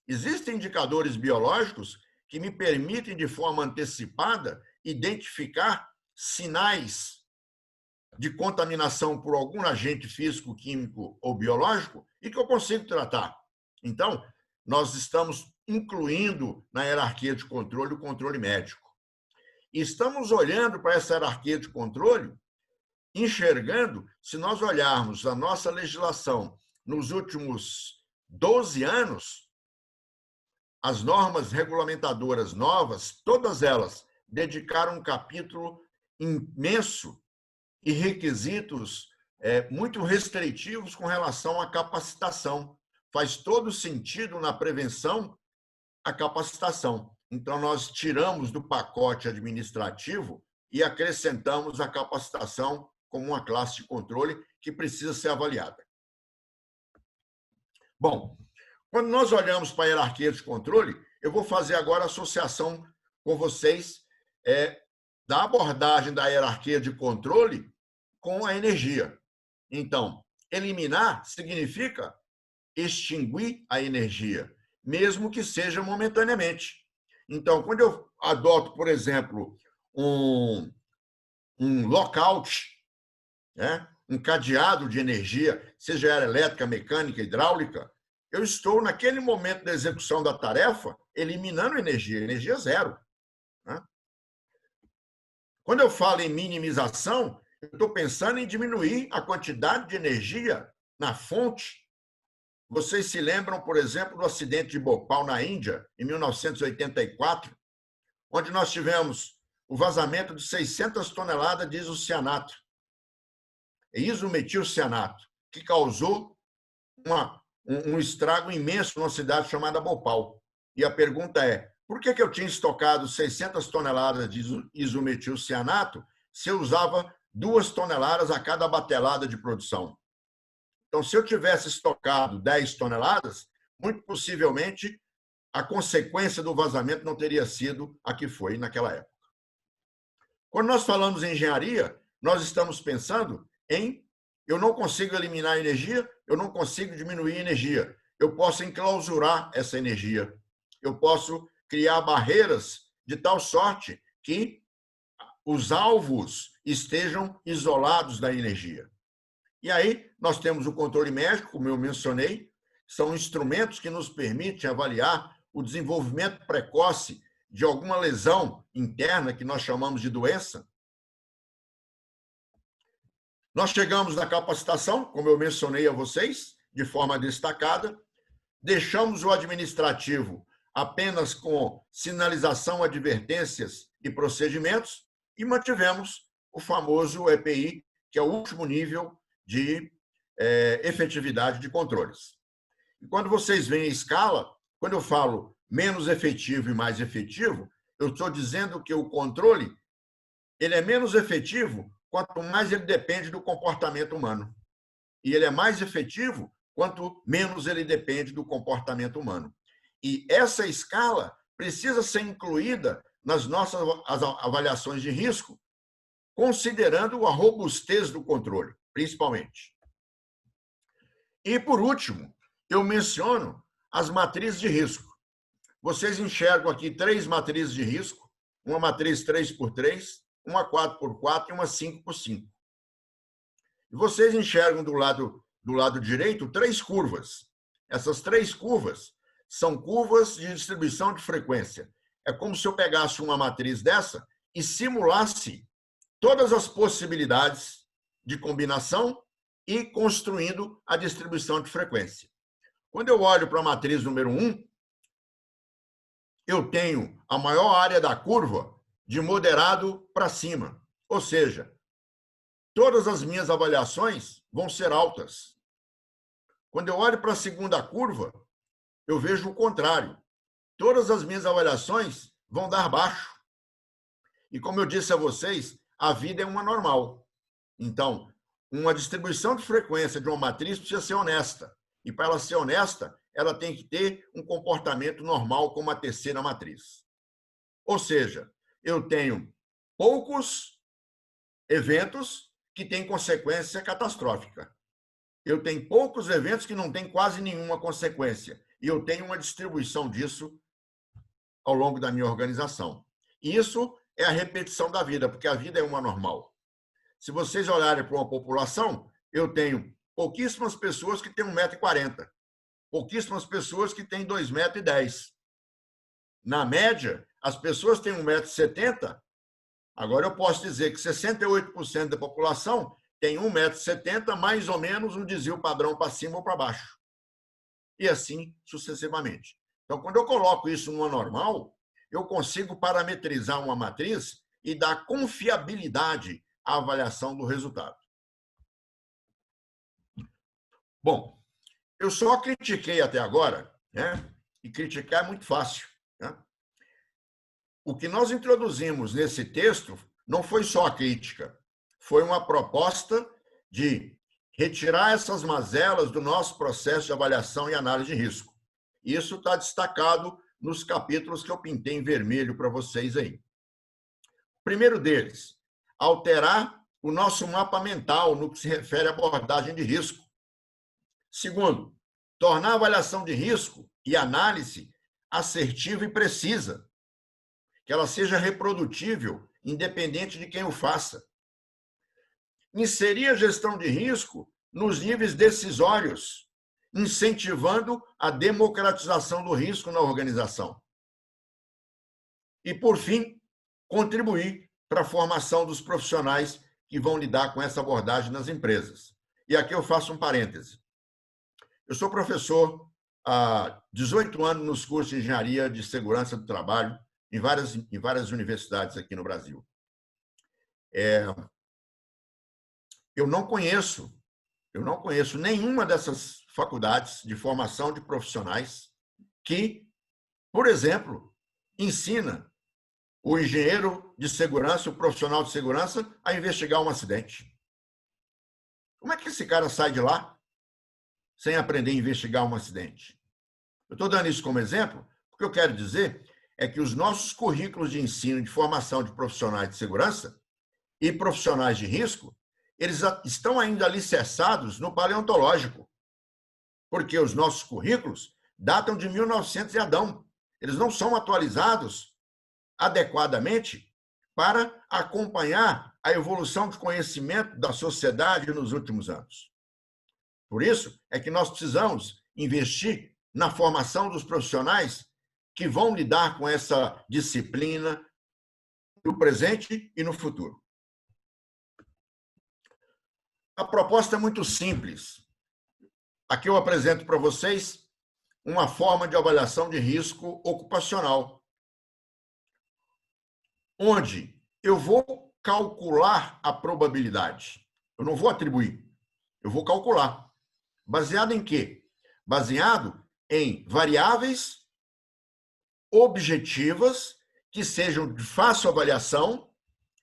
Existem indicadores biológicos que me permitem, de forma antecipada, identificar sinais de contaminação por algum agente físico, químico ou biológico e que eu consigo tratar. Então, nós estamos incluindo na hierarquia de controle o controle médico. E estamos olhando para essa hierarquia de controle, enxergando, se nós olharmos a nossa legislação nos últimos 12 anos, as normas regulamentadoras novas, todas elas dedicaram um capítulo imenso e requisitos muito restritivos com relação à capacitação. Faz todo sentido na prevenção a capacitação. Então, nós tiramos do pacote administrativo e acrescentamos a capacitação como uma classe de controle que precisa ser avaliada. Bom, quando nós olhamos para a hierarquia de controle, eu vou fazer agora a associação com vocês da abordagem da hierarquia de controle com a energia. Então, eliminar significa extinguir a energia, mesmo que seja momentaneamente. Então, quando eu adoto, por exemplo, um lockout, um cadeado de energia, seja ela elétrica, mecânica, hidráulica, eu estou, naquele momento da execução da tarefa, eliminando energia zero. Quando eu falo em minimização, eu estou pensando em diminuir a quantidade de energia na fonte. Vocês se lembram, por exemplo, do acidente de Bhopal, na Índia, em 1984, onde nós tivemos o vazamento de 600 toneladas de isocianato, isometilcianato, que causou um estrago imenso numa cidade chamada Bhopal. E a pergunta é, por que eu tinha estocado 600 toneladas de isometilcianato se eu usava 2 toneladas a cada batelada de produção? Então, se eu tivesse estocado 10 toneladas, muito possivelmente a consequência do vazamento não teria sido a que foi naquela época. Quando nós falamos em engenharia, nós estamos pensando em eu não consigo eliminar energia, eu não consigo diminuir energia. eu posso enclausurar essa energia. Eu posso criar barreiras de tal sorte que os alvos estejam isolados da energia. E aí nós temos o controle médico, como eu mencionei, são instrumentos que nos permitem avaliar o desenvolvimento precoce de alguma lesão interna que nós chamamos de doença. Nós chegamos na capacitação, como eu mencionei a vocês, de forma destacada, deixamos o administrativo apenas com sinalização, advertências e procedimentos e mantivemos o famoso EPI, que é o último nível de efetividade de controles. E quando vocês veem a escala, quando eu falo menos efetivo e mais efetivo, eu estou dizendo que o controle ele é menos efetivo quanto mais ele depende do comportamento humano. E ele é mais efetivo quanto menos ele depende do comportamento humano. E essa escala precisa ser incluída nas nossas avaliações de risco, considerando a robustez do controle, principalmente. E, por último, eu menciono as matrizes de risco. Vocês enxergam aqui 3 matrizes de risco, uma matriz 3x3, uma 4x4 e uma 5x5. E vocês enxergam do lado direito 3 curvas. Essas 3 curvas são curvas de distribuição de frequência. É como se eu pegasse uma matriz dessa e simulasse todas as possibilidades de combinação e construindo a distribuição de frequência. Quando eu olho para a matriz número 1, eu tenho a maior área da curva de moderado para cima. Ou seja, todas as minhas avaliações vão ser altas. Quando eu olho para a segunda curva, eu vejo o contrário. Todas as minhas avaliações vão dar baixo. E como eu disse a vocês, a vida é uma normal. Então, uma distribuição de frequência de uma matriz precisa ser honesta. E para ela ser honesta, ela tem que ter um comportamento normal como a terceira matriz. Ou seja, eu tenho poucos eventos que têm consequência catastrófica. Eu tenho poucos eventos que não têm quase nenhuma consequência. E eu tenho uma distribuição disso ao longo da minha organização. Isso é a repetição da vida, porque a vida é uma normal. Se vocês olharem para uma população, eu tenho pouquíssimas pessoas que têm 1,40 m, pouquíssimas pessoas que têm 2,10 m. Na média, as pessoas têm 1,70 m. Agora, eu posso dizer que 68% da população tem 1,70 m, mais ou menos um desvio padrão para cima ou para baixo. E assim sucessivamente. Então, quando eu coloco isso numa normal, eu consigo parametrizar uma matriz e dar confiabilidade à avaliação do resultado. Bom, eu só critiquei até agora, né? E criticar é muito fácil, né? O que nós introduzimos nesse texto não foi só a crítica, foi uma proposta de retirar essas mazelas do nosso processo de avaliação e análise de risco. Isso está destacado nos capítulos que eu pintei em vermelho para vocês aí. O primeiro deles, alterar o nosso mapa mental no que se refere à abordagem de risco. Segundo, tornar a avaliação de risco e análise assertiva e precisa, que ela seja reprodutível, independente de quem o faça. Inserir a gestão de risco nos níveis decisórios, incentivando a democratização do risco na organização. E, por fim, contribuir para a formação dos profissionais que vão lidar com essa abordagem nas empresas. E aqui eu faço um parêntese. Eu sou professor há 18 anos nos cursos de Engenharia de Segurança do Trabalho em várias universidades aqui no Brasil. Eu não conheço nenhuma dessas faculdades de formação de profissionais que, por exemplo, ensina o engenheiro de segurança, o profissional de segurança, a investigar um acidente. Como é que esse cara sai de lá sem aprender a investigar um acidente? Eu estou dando isso como exemplo, porque eu quero dizer é que os nossos currículos de ensino de formação de profissionais de segurança e profissionais de risco, eles estão ainda alicerçados no paleontológico. porque os nossos currículos datam de 1900 e Adão. Eles não são atualizados adequadamente para acompanhar a evolução de conhecimento da sociedade nos últimos anos. Por isso é que nós precisamos investir na formação dos profissionais que vão lidar com essa disciplina no presente e no futuro. A proposta é muito simples. Aqui eu apresento para vocês uma forma de avaliação de risco ocupacional, onde eu vou calcular a probabilidade. Eu não vou atribuir, eu vou calcular. Baseado em quê? Baseado em variáveis objetivas que sejam de fácil avaliação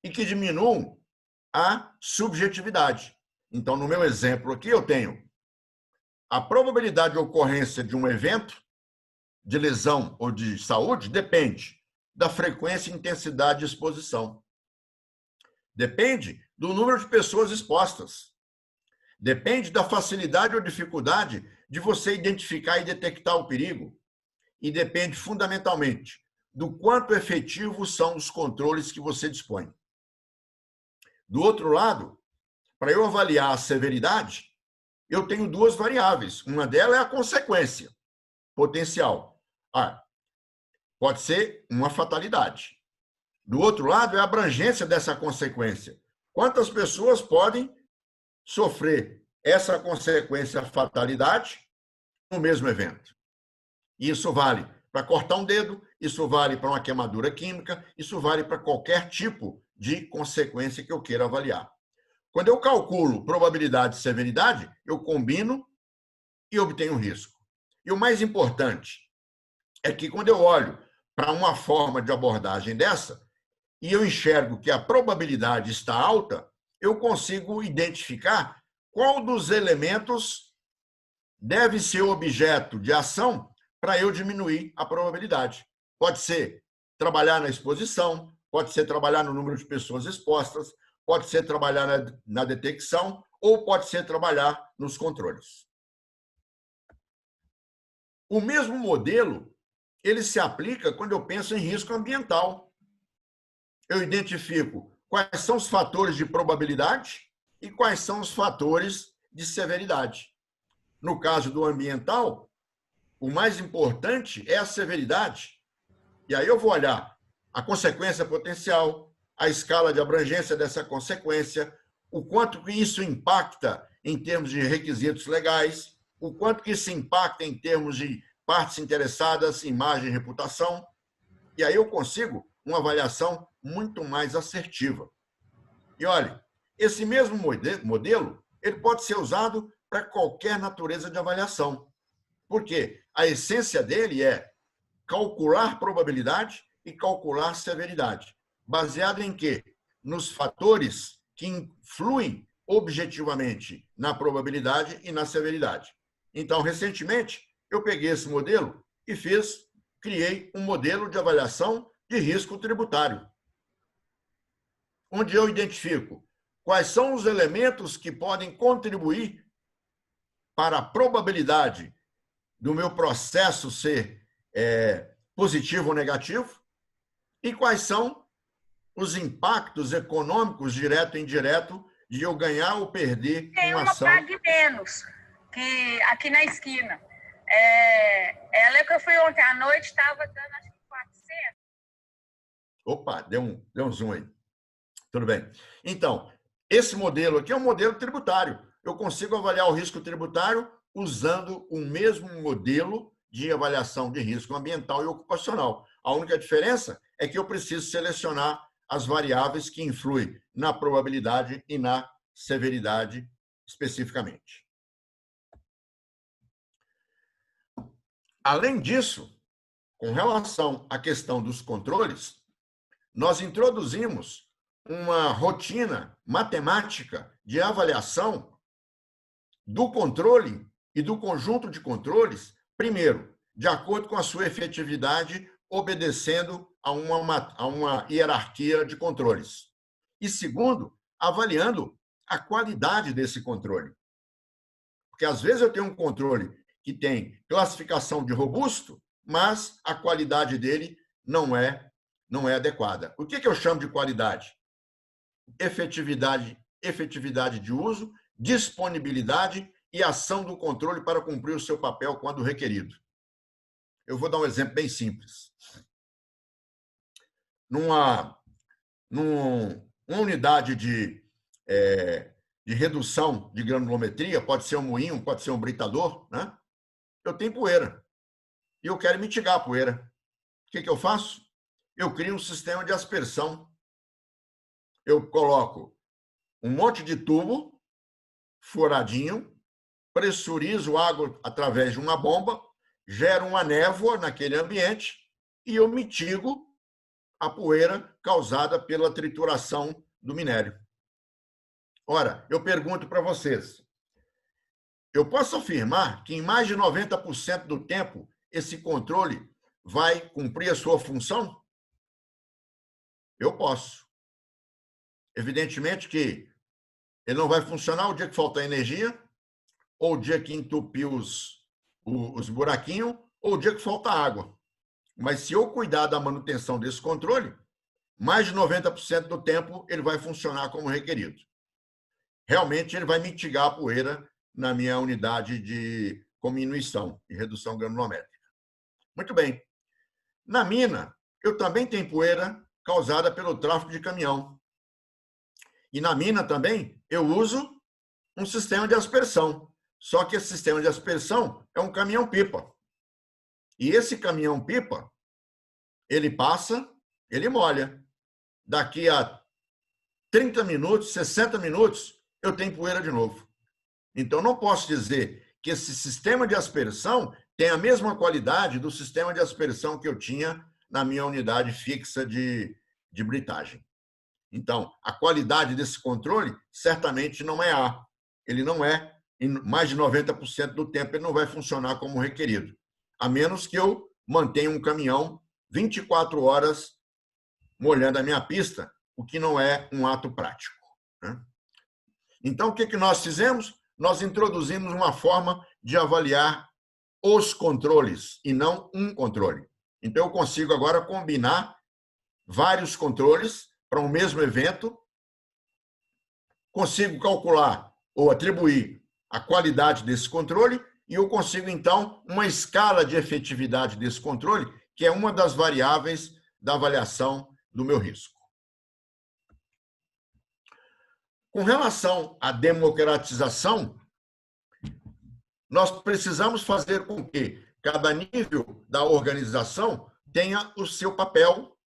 e que diminuam a subjetividade. Então, no meu exemplo aqui, eu tenho a probabilidade de ocorrência de um evento de lesão ou de saúde depende da frequência, intensidade de exposição. Depende do número de pessoas expostas. Depende da facilidade ou dificuldade de você identificar e detectar o perigo. E depende, fundamentalmente, do quanto efetivos são os controles que você dispõe. Do outro lado, para eu avaliar a severidade, eu tenho duas variáveis. Uma delas é a consequência potencial. Pode ser uma fatalidade. Do outro lado, é a abrangência dessa consequência. Quantas pessoas podem sofrer essa consequência fatalidade no mesmo evento? Isso vale para cortar um dedo, isso vale para uma queimadura química, isso vale para qualquer tipo de consequência que eu queira avaliar. Quando eu calculo probabilidade e severidade, eu combino e obtenho risco. E o mais importante é que quando eu olho para uma forma de abordagem dessa e eu enxergo que a probabilidade está alta, eu consigo identificar qual dos elementos deve ser objeto de ação para eu diminuir a probabilidade. Pode ser trabalhar na exposição, pode ser trabalhar no número de pessoas expostas, pode ser trabalhar na detecção ou pode ser trabalhar nos controles. O mesmo modelo, ele se aplica quando eu penso em risco ambiental. Eu identifico quais são os fatores de probabilidade e quais são os fatores de severidade. No caso do ambiental, o mais importante é a severidade. E aí eu vou olhar a consequência potencial, a escala de abrangência dessa consequência, o quanto que isso impacta em termos de requisitos legais, o quanto que isso impacta em termos de partes interessadas, imagem e reputação. E aí eu consigo uma avaliação muito mais assertiva. E olha, esse mesmo modelo ele pode ser usado para qualquer natureza de avaliação, porque a essência dele é calcular probabilidade e calcular severidade. Baseado em quê? Nos fatores que influem objetivamente na probabilidade e na severidade. Então, recentemente, eu peguei esse modelo e criei um modelo de avaliação de risco tributário, onde eu identifico quais são os elementos que podem contribuir para a probabilidade do meu processo ser positivo ou negativo e quais são os impactos econômicos, direto e indireto, de eu ganhar ou perder uma ação. Tem uma Pague Menos, que, aqui na esquina. Ela que eu fui ontem à noite, estava dando acho que 400. Opa, deu um zoom aí. Tudo bem. Então, esse modelo aqui é um modelo tributário. Eu consigo avaliar o risco tributário usando o mesmo modelo de avaliação de risco ambiental e ocupacional. A única diferença é que eu preciso selecionar as variáveis que influem na probabilidade e na severidade especificamente. Além disso, com relação à questão dos controles, nós introduzimos uma rotina matemática de avaliação do controle e do conjunto de controles, primeiro, de acordo com a sua efetividade, obedecendo a uma hierarquia de controles. E segundo, avaliando a qualidade desse controle. Porque às vezes eu tenho um controle que tem classificação de robusto, mas a qualidade dele não é adequada. O que eu chamo de qualidade? Efetividade de uso, disponibilidade e ação do controle para cumprir o seu papel quando requerido. Eu vou dar um exemplo bem simples. Numa unidade de redução de granulometria, pode ser um moinho, pode ser um britador, né? Eu tenho poeira e eu quero mitigar a poeira. O que eu faço? Eu crio um sistema de aspersão. Eu coloco um monte de tubo furadinho, pressurizo água através de uma bomba, gero uma névoa naquele ambiente e eu mitigo a poeira causada pela trituração do minério. Ora, eu pergunto para vocês, eu posso afirmar que em mais de 90% do tempo esse controle vai cumprir a sua função? Eu posso. Evidentemente que ele não vai funcionar o dia que faltar energia, ou o dia que entupir os buraquinhos, ou o dia que falta água. Mas se eu cuidar da manutenção desse controle, mais de 90% do tempo ele vai funcionar como requerido. Realmente ele vai mitigar a poeira na minha unidade de diminuição e redução granulométrica. Muito bem. Na mina, eu também tenho poeira causada pelo tráfego de caminhão. E na mina também eu uso um sistema de aspersão. Só que esse sistema de aspersão é um caminhão-pipa. E esse caminhão-pipa, ele passa, ele molha. Daqui a 30 minutos, 60 minutos, eu tenho poeira de novo. Então, não posso dizer que esse sistema de aspersão tem a mesma qualidade do sistema de aspersão que eu tinha na minha unidade fixa de britagem. Então, a qualidade desse controle certamente não é A. Ele não é, em mais de 90% do tempo, ele não vai funcionar como requerido. A menos que eu mantenha um caminhão 24 horas molhando a minha pista, o que não é um ato prático. Então, o que nós fizemos? Nós introduzimos uma forma de avaliar os controles e não um controle. Então, eu consigo agora combinar vários controles para um mesmo evento, consigo calcular ou atribuir a qualidade desse controle e eu consigo, então, uma escala de efetividade desse controle, que é uma das variáveis da avaliação do meu risco. Com relação à democratização, nós precisamos fazer com que cada nível da organização tenha o seu papel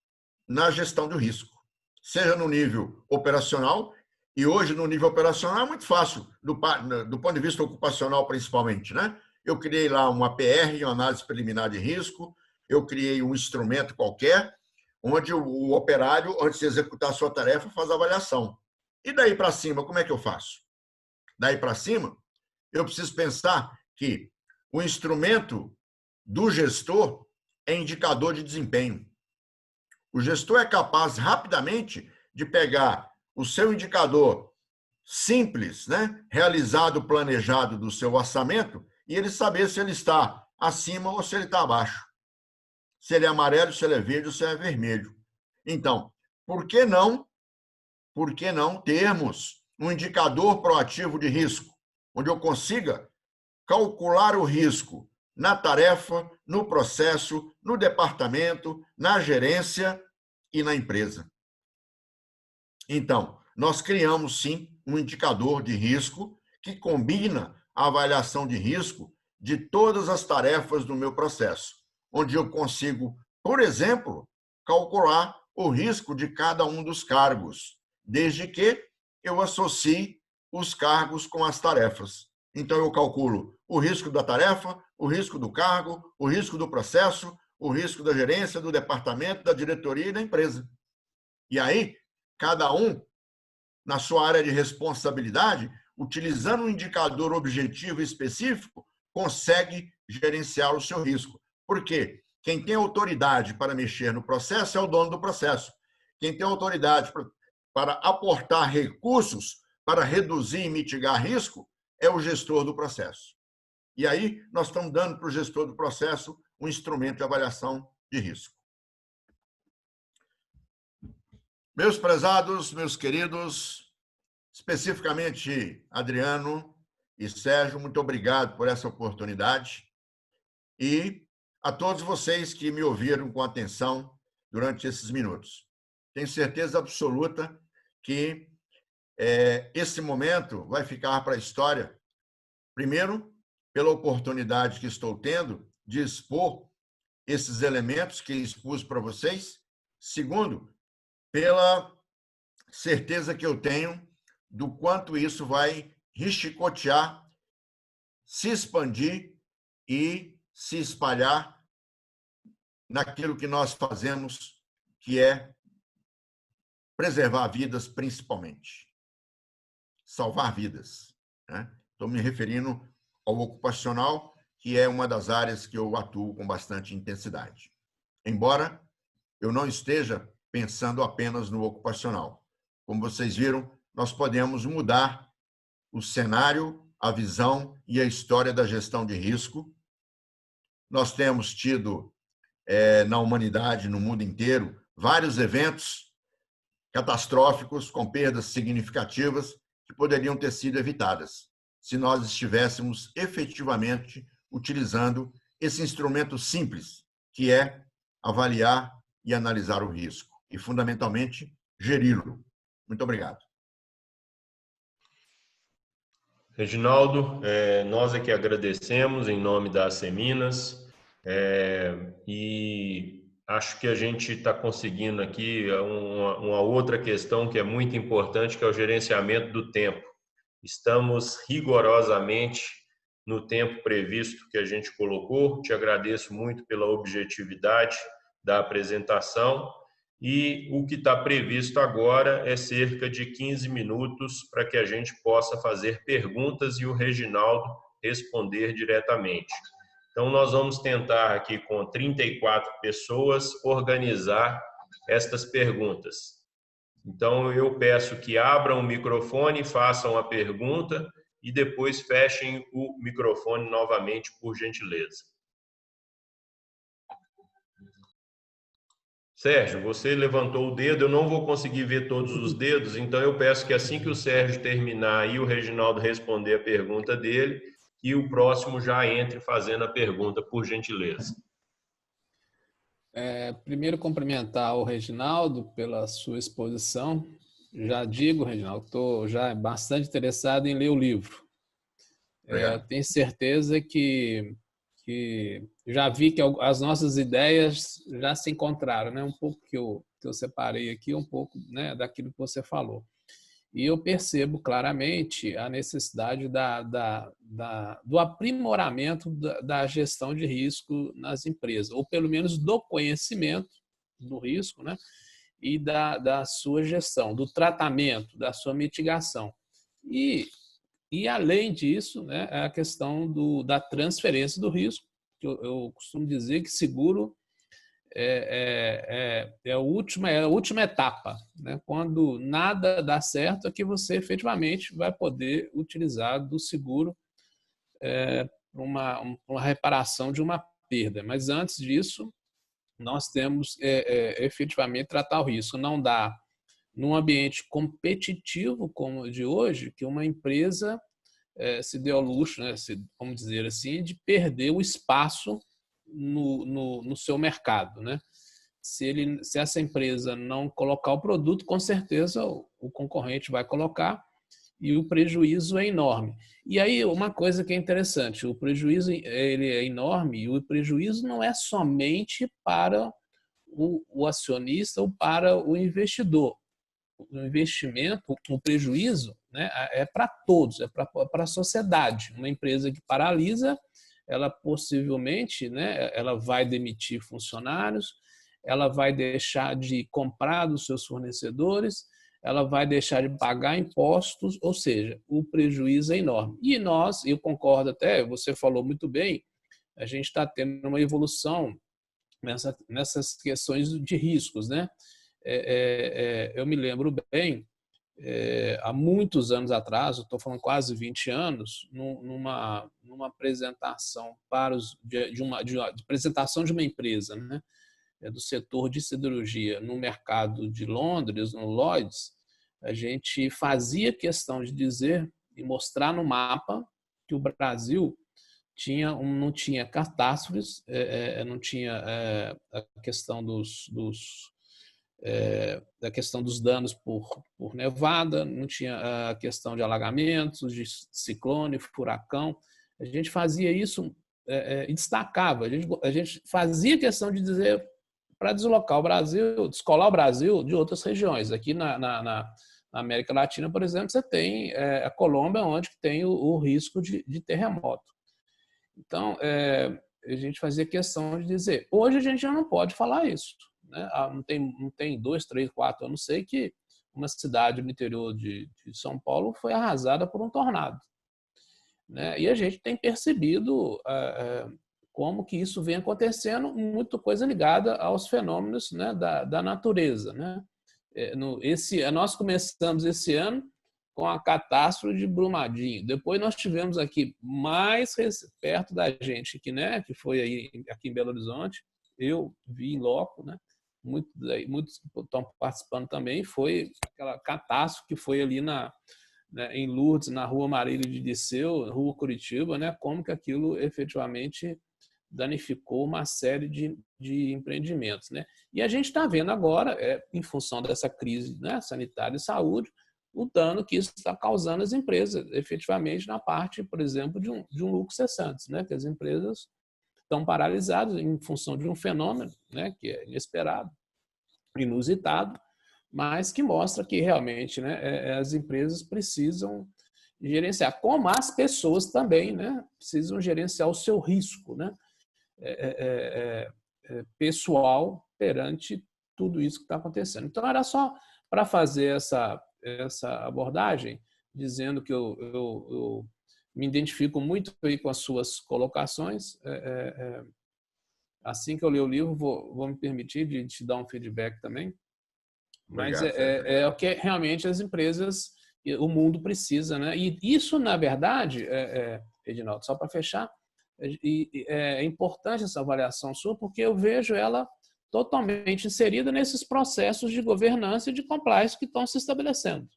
na gestão do risco, seja no nível operacional, e hoje no nível operacional é muito fácil, do ponto de vista ocupacional principalmente, né? Eu criei lá uma APR, uma análise preliminar de risco, eu criei um instrumento qualquer, onde o operário, antes de executar a sua tarefa, faz a avaliação. E daí para cima, como é que eu faço? Daí para cima, eu preciso pensar que o instrumento do gestor é indicador de desempenho. O gestor é capaz rapidamente de pegar o seu indicador simples, né, realizado, planejado do seu orçamento, e ele saber se ele está acima ou se ele está abaixo. Se ele é amarelo, se ele é verde ou se ele é vermelho. Então, por que não termos um indicador proativo de risco, onde eu consiga calcular o risco na tarefa, no processo, no departamento, na gerência e na empresa? Então, nós criamos, sim, um indicador de risco que combina a avaliação de risco de todas as tarefas do meu processo, onde eu consigo, por exemplo, calcular o risco de cada um dos cargos, desde que eu associe os cargos com as tarefas. Então, eu calculo o risco da tarefa, o risco do cargo, o risco do processo, o risco da gerência, do departamento, da diretoria e da empresa. E aí, cada um, na sua área de responsabilidade, utilizando um indicador objetivo específico, consegue gerenciar o seu risco. Por quê? Quem tem autoridade para mexer no processo é o dono do processo. Quem tem autoridade para aportar recursos para reduzir e mitigar risco é o gestor do processo. E aí nós estamos dando para o gestor do processo um instrumento de avaliação de risco. Meus prezados, meus queridos, especificamente Adriano e Sérgio, muito obrigado por essa oportunidade. E a todos vocês que me ouviram com atenção durante esses minutos. Tenho certeza absoluta que esse momento vai ficar para a história, primeiro, pela oportunidade que estou tendo de expor esses elementos que expus para vocês. Segundo, pela certeza que eu tenho do quanto isso vai richicotear, se expandir e se espalhar naquilo que nós fazemos, que é preservar vidas principalmente. Salvar vidas, né? Estou me referindo ao ocupacional, que é uma das áreas que eu atuo com bastante intensidade. Embora eu não esteja pensando apenas no ocupacional. Como vocês viram, nós podemos mudar o cenário, a visão e a história da gestão de risco. Nós temos tido, na humanidade, no mundo inteiro, vários eventos catastróficos com perdas significativas que poderiam ter sido evitadas se nós estivéssemos efetivamente utilizando esse instrumento simples, que é avaliar e analisar o risco e, fundamentalmente, geri-lo. Muito obrigado. Reginaldo, nós é que agradecemos em nome da Seminas e acho que a gente está conseguindo aqui uma outra questão que é muito importante, que é o gerenciamento do tempo. Estamos rigorosamente no tempo previsto que a gente colocou. Te agradeço muito pela objetividade da apresentação. E o que está previsto agora é cerca de 15 minutos para que a gente possa fazer perguntas e o Reginaldo responder diretamente. Então, nós vamos tentar aqui, com 34 pessoas, organizar estas perguntas. Então, eu peço que abram o microfone, façam a pergunta e depois fechem o microfone novamente, por gentileza. Sérgio, você levantou o dedo, eu não vou conseguir ver todos os dedos, então eu peço que assim que o Sérgio terminar e o Reginaldo responder a pergunta dele, que o próximo já entre fazendo a pergunta, por gentileza. Primeiro, cumprimentar o Reginaldo pela sua exposição. Já digo, Reginaldo, estou já bastante interessado em ler o livro. Tenho certeza que já vi que as nossas ideias já se encontraram, né? Um pouco que eu separei aqui, um pouco, né, daquilo que você falou. E eu percebo claramente a necessidade do aprimoramento da gestão de risco nas empresas, ou pelo menos do conhecimento do risco, né? E da sua gestão, do tratamento, da sua mitigação. E além disso, né, a questão da transferência do risco, que eu costumo dizer que seguro é a última etapa, né? Quando nada dá certo, é que você efetivamente vai poder utilizar do seguro uma reparação de uma perda. Mas antes disso, nós temos efetivamente tratar o risco. Não dá, num ambiente competitivo como o de hoje, que uma empresa se dê ao luxo, né, vamos dizer assim, de perder o espaço no seu mercado, né? Se essa empresa não colocar o produto, com certeza o concorrente vai colocar e o prejuízo é enorme. E aí, uma coisa que é interessante, o prejuízo ele é enorme e o prejuízo não é somente para o acionista ou para o investidor. O investimento, o prejuízo, né, é para todos, é para a sociedade. Uma empresa que paralisa, ela possivelmente, né, ela vai demitir funcionários, ela vai deixar de comprar dos seus fornecedores, ela vai deixar de pagar impostos, ou seja, o prejuízo é enorme. E nós, eu concordo até, você falou muito bem, a gente está tendo uma evolução nessas questões de riscos, né? Eu me lembro bem, há muitos anos atrás, eu estou falando quase 20 anos, numa apresentação de apresentação de uma empresa, né, do setor de siderurgia no mercado de Londres, no Lloyd's, a gente fazia questão de dizer e mostrar no mapa que o Brasil não tinha catástrofes, não tinha a questão da questão dos danos por nevada, não tinha a questão de alagamentos, de ciclone, furacão. A gente fazia isso e destacava. A gente fazia questão de dizer para deslocar o Brasil, descolar o Brasil de outras regiões. Aqui na América Latina, por exemplo, você tem a Colômbia, onde tem o risco de terremoto. Então, a gente fazia questão de dizer, hoje a gente já não pode falar isso. Né? Não tem 2, 3, 4 anos, sei que uma cidade no interior de São Paulo foi arrasada por um tornado. Né? E a gente tem percebido como que isso vem acontecendo, muita coisa ligada aos fenômenos, né, da natureza. Né? Nós começamos esse ano com a catástrofe de Brumadinho. Depois nós tivemos aqui mais perto da gente, que foi aí, aqui em Belo Horizonte, eu vi em loco, né? Muitos que estão participando também, foi aquela catástrofe que foi ali em Lourdes, na Rua Marília de Disseu, Rua Curitiba, né? Como que aquilo efetivamente danificou uma série de empreendimentos. Né? E a gente está vendo agora, em função dessa crise, né, sanitária e saúde, o dano que isso está causando às empresas, efetivamente na parte, por exemplo, de um lucro cessante, né, que as empresas estão paralisadas em função de um fenômeno, né, que é inesperado, inusitado, mas que mostra que realmente, né, as empresas precisam gerenciar, como as pessoas também, né, precisam gerenciar o seu risco, né, pessoal perante tudo isso que está acontecendo. Então, era só para fazer essa abordagem, dizendo que eu me identifico muito aí com as suas colocações. Assim que eu ler o livro, vou me permitir de te dar um feedback também. Mas é o que realmente as empresas, o mundo precisa. Né? E isso, na verdade, Reginaldo, só para fechar, é importante essa avaliação sua, porque eu vejo ela totalmente inserida nesses processos de governança e de compliance que estão se estabelecendo.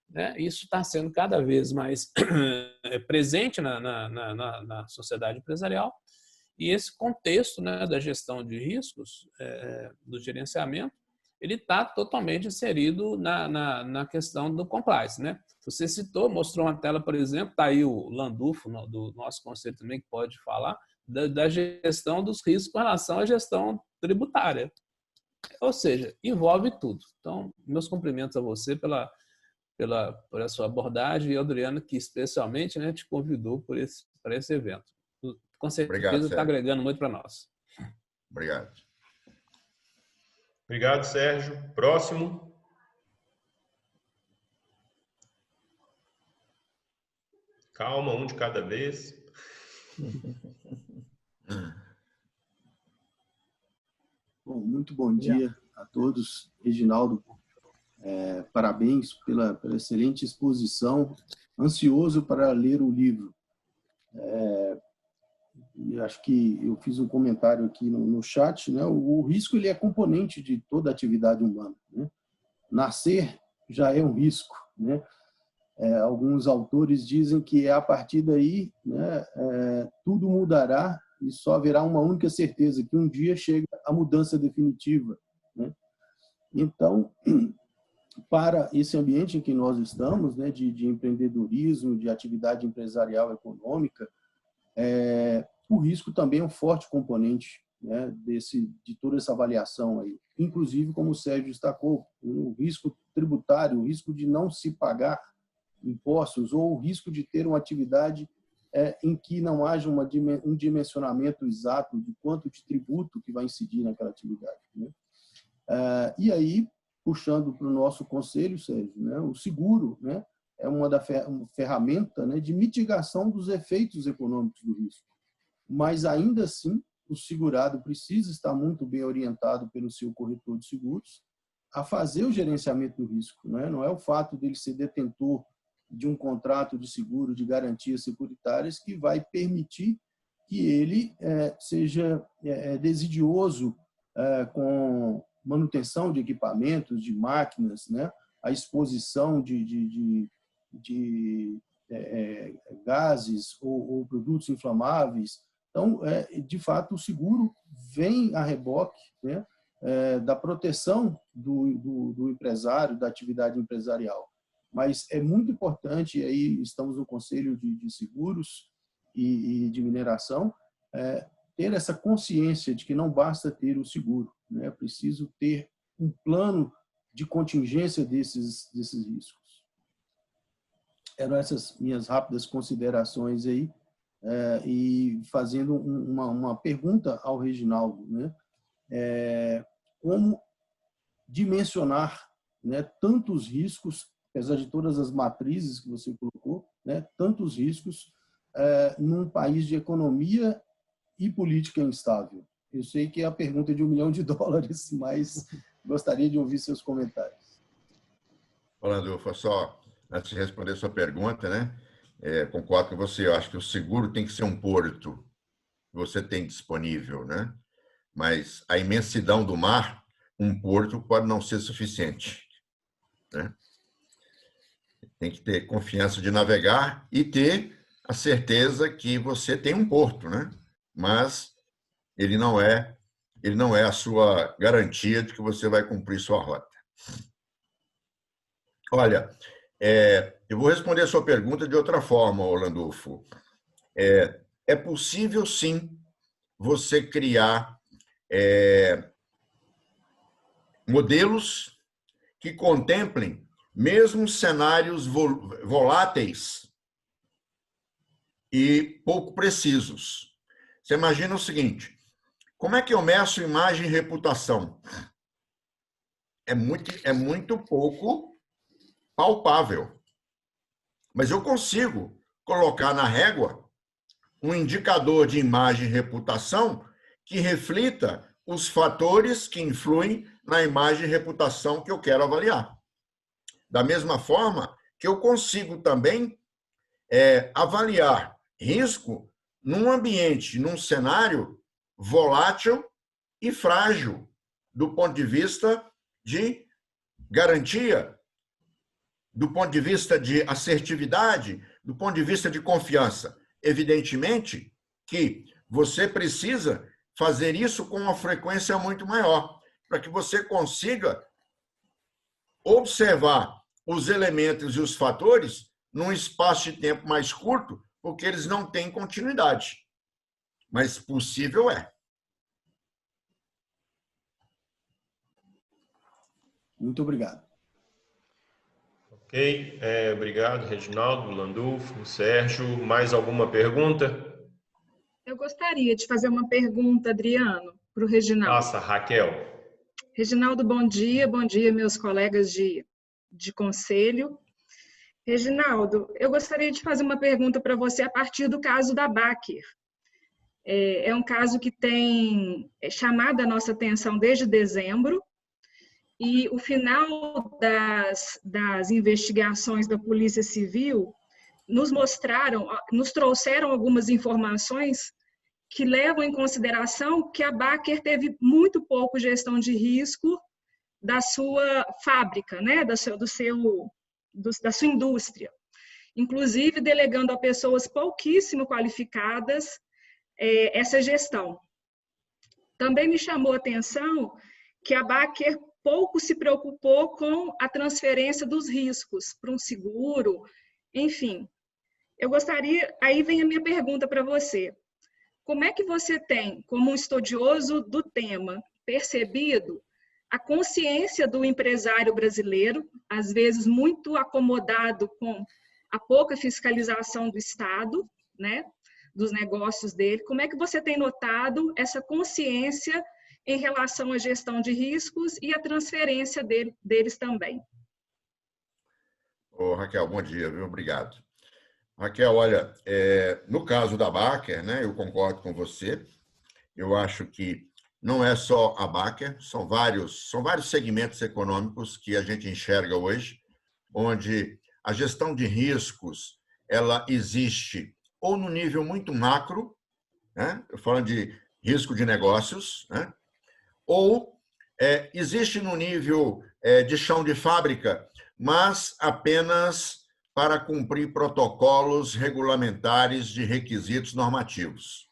Né? Isso está sendo cada vez mais presente na sociedade empresarial, e esse contexto, né, da gestão de riscos, do gerenciamento, ele está totalmente inserido na questão do compliance. Né? Você citou, mostrou uma tela, por exemplo, está aí o Landulfo, do nosso conselho também, que pode falar, da gestão dos riscos com relação à gestão tributária. Ou seja, envolve tudo. Então, meus cumprimentos a você por essa sua abordagem, e Adriano, que especialmente, né, te convidou para esse evento. Com certeza está agregando muito para nós. Obrigado. Obrigado, Sérgio. Próximo. Calma, um de cada vez. Bom, muito bom dia a todos. Reginaldo, parabéns pela excelente exposição. Ansioso para ler o livro. E acho que eu fiz um comentário aqui no chat, né? O risco ele é componente de toda atividade humana. Né? Nascer já é um risco. Né? Alguns autores dizem que a partir daí, né, tudo mudará e só haverá uma única certeza, que um dia chega a mudança definitiva. Né? Então, para esse ambiente em que nós estamos, né, de empreendedorismo, de atividade empresarial econômica, o risco também é um forte componente, né, de toda essa avaliação aí. Inclusive, como o Sérgio destacou, o risco tributário, o risco de não se pagar impostos, ou o risco de ter uma atividade em que não haja um dimensionamento exato de quanto de tributo que vai incidir naquela atividade. Né? E aí, puxando para o nosso conselho, Sérgio, né, o seguro, né, é uma ferramenta, né, de mitigação dos efeitos econômicos do risco. Mas, ainda assim, o segurado precisa estar muito bem orientado pelo seu corretor de seguros a fazer o gerenciamento do risco. Não é o fato dele ser detentor de um contrato de seguro, de garantias securitárias, que vai permitir que ele seja desidioso com manutenção de equipamentos, de máquinas, né? A exposição de gases ou produtos inflamáveis. Então, de fato, o seguro vem a reboque, né, da proteção do empresário, da atividade empresarial. Mas é muito importante, e aí estamos no Conselho de Seguros e de Mineração, ter essa consciência de que não basta ter o seguro, né? É preciso ter um plano de contingência desses riscos. Eram essas minhas rápidas considerações aí, e fazendo uma pergunta ao Reginaldo, né? Como dimensionar, né, tantos riscos, apesar de todas as matrizes que você colocou, né, tantos riscos num país de economia e política instável? Eu sei que é a pergunta de $1 milhão, mas gostaria de ouvir seus comentários. Landulfo, só antes de responder a sua pergunta, né? Concordo com você. Eu acho que o seguro tem que ser um porto que você tem disponível, né? Mas a imensidão do mar, um porto pode não ser suficiente, né? Tem que ter confiança de navegar e ter a certeza que você tem um porto, né? Mas ele não é a sua garantia de que você vai cumprir sua rota. Olha, eu vou responder a sua pergunta de outra forma, Landulfo. É possível, sim, você criar modelos que contemplem mesmo cenários voláteis e pouco precisos. Você imagina o seguinte: como é que eu meço imagem e reputação? É muito pouco palpável. Mas eu consigo colocar na régua um indicador de imagem e reputação que reflita os fatores que influem na imagem e reputação que eu quero avaliar. Da mesma forma que eu consigo também avaliar risco num ambiente, num cenário volátil e frágil do ponto de vista de garantia, do ponto de vista de assertividade, do ponto de vista de confiança. Evidentemente que você precisa fazer isso com uma frequência muito maior, para que você consiga observar os elementos e os fatores num espaço de tempo mais curto, porque eles não têm continuidade. Mas possível é. Muito obrigado. Ok, obrigado, Reginaldo, Landulfo, Sérgio. Mais alguma pergunta? Eu gostaria de fazer uma pergunta, Adriano, para o Reginaldo. Nossa, Raquel. Reginaldo, bom dia, meus colegas de conselho. Reginaldo, eu gostaria de fazer uma pergunta para você a partir do caso da Baker. É um caso que tem chamado a nossa atenção desde dezembro, e o final das investigações da Polícia Civil nos trouxeram algumas informações que levam em consideração que a Baker teve muito pouco gestão de risco da sua fábrica, né, da sua indústria, inclusive delegando a pessoas pouquíssimo qualificadas essa gestão. Também me chamou a atenção que a Baker pouco se preocupou com a transferência dos riscos para um seguro, enfim. Eu gostaria, aí vem a minha pergunta para você. Como é que você tem, como um estudioso do tema, percebido a consciência do empresário brasileiro, às vezes muito acomodado com a pouca fiscalização do Estado, né, dos negócios dele? Como é que você tem notado essa consciência em relação à gestão de riscos e a transferência deles também? Raquel, bom dia, viu? Obrigado. Raquel, olha, no caso da Baker, né, eu concordo com você. Eu acho que não é só a Baker, são vários segmentos econômicos que a gente enxerga hoje, onde a gestão de riscos ela existe ou no nível muito macro, né? Eu falando de risco de negócios, né? Ou existe no nível de chão de fábrica, mas apenas para cumprir protocolos regulamentares de requisitos normativos,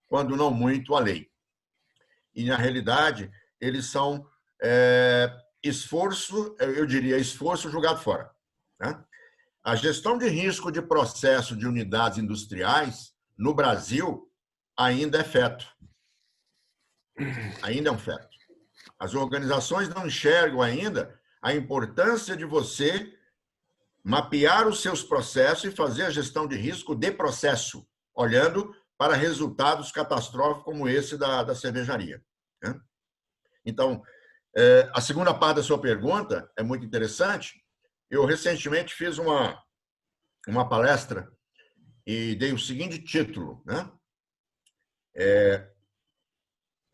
quando não muito a lei. E, na realidade, eles são esforço, eu diria, esforço jogado fora. Né? A gestão de risco de processo de unidades industriais, no Brasil, ainda é feto. Ainda é um feto. As organizações não enxergam ainda a importância de você mapear os seus processos e fazer a gestão de risco de processo, olhando para resultados catastróficos como esse da cervejaria. Né? Então, a segunda parte da sua pergunta é muito interessante. Eu recentemente fiz uma palestra e dei o seguinte título, né?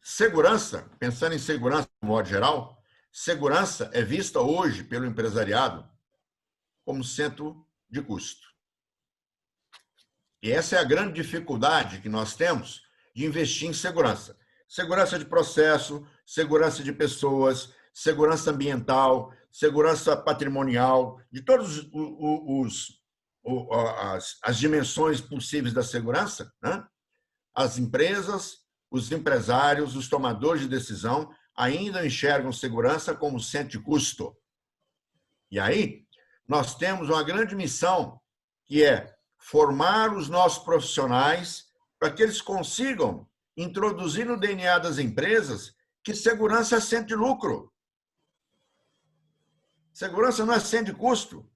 Segurança, pensando em segurança de modo geral, segurança é vista hoje pelo empresariado como centro de custo. E essa é a grande dificuldade que nós temos de investir em segurança. Segurança de processo, segurança de pessoas, segurança ambiental, segurança patrimonial, de todas as dimensões possíveis da segurança, né? As empresas, os empresários, os tomadores de decisão ainda enxergam segurança como centro de custo. E aí, nós temos uma grande missão, que é formar os nossos profissionais para que eles consigam introduzir no DNA das empresas que segurança é centro de lucro. Segurança não é centro de custo.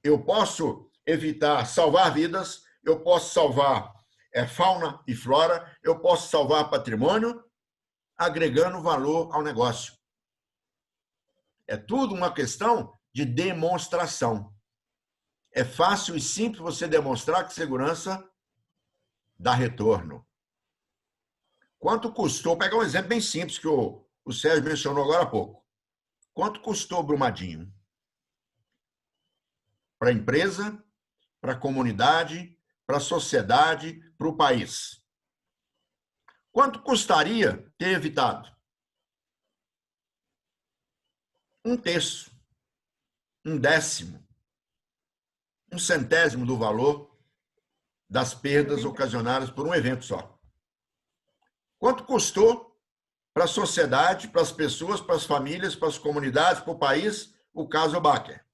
Eu posso evitar salvar vidas, eu posso salvar fauna e flora, eu posso salvar patrimônio, agregando valor ao negócio. É tudo uma questão de demonstração. É fácil e simples você demonstrar que segurança dá retorno. Quanto custou? Vou pegar um exemplo bem simples que o Sérgio mencionou agora há pouco. Quanto custou Brumadinho? Para a empresa, para a comunidade, para a sociedade, para o país. Quanto custaria ter evitado? 1/3, 1/10, 1/100 do valor das perdas ocasionadas por um evento só. Quanto custou para a sociedade, para as pessoas, para as famílias, para as comunidades, para o país, o caso Baker?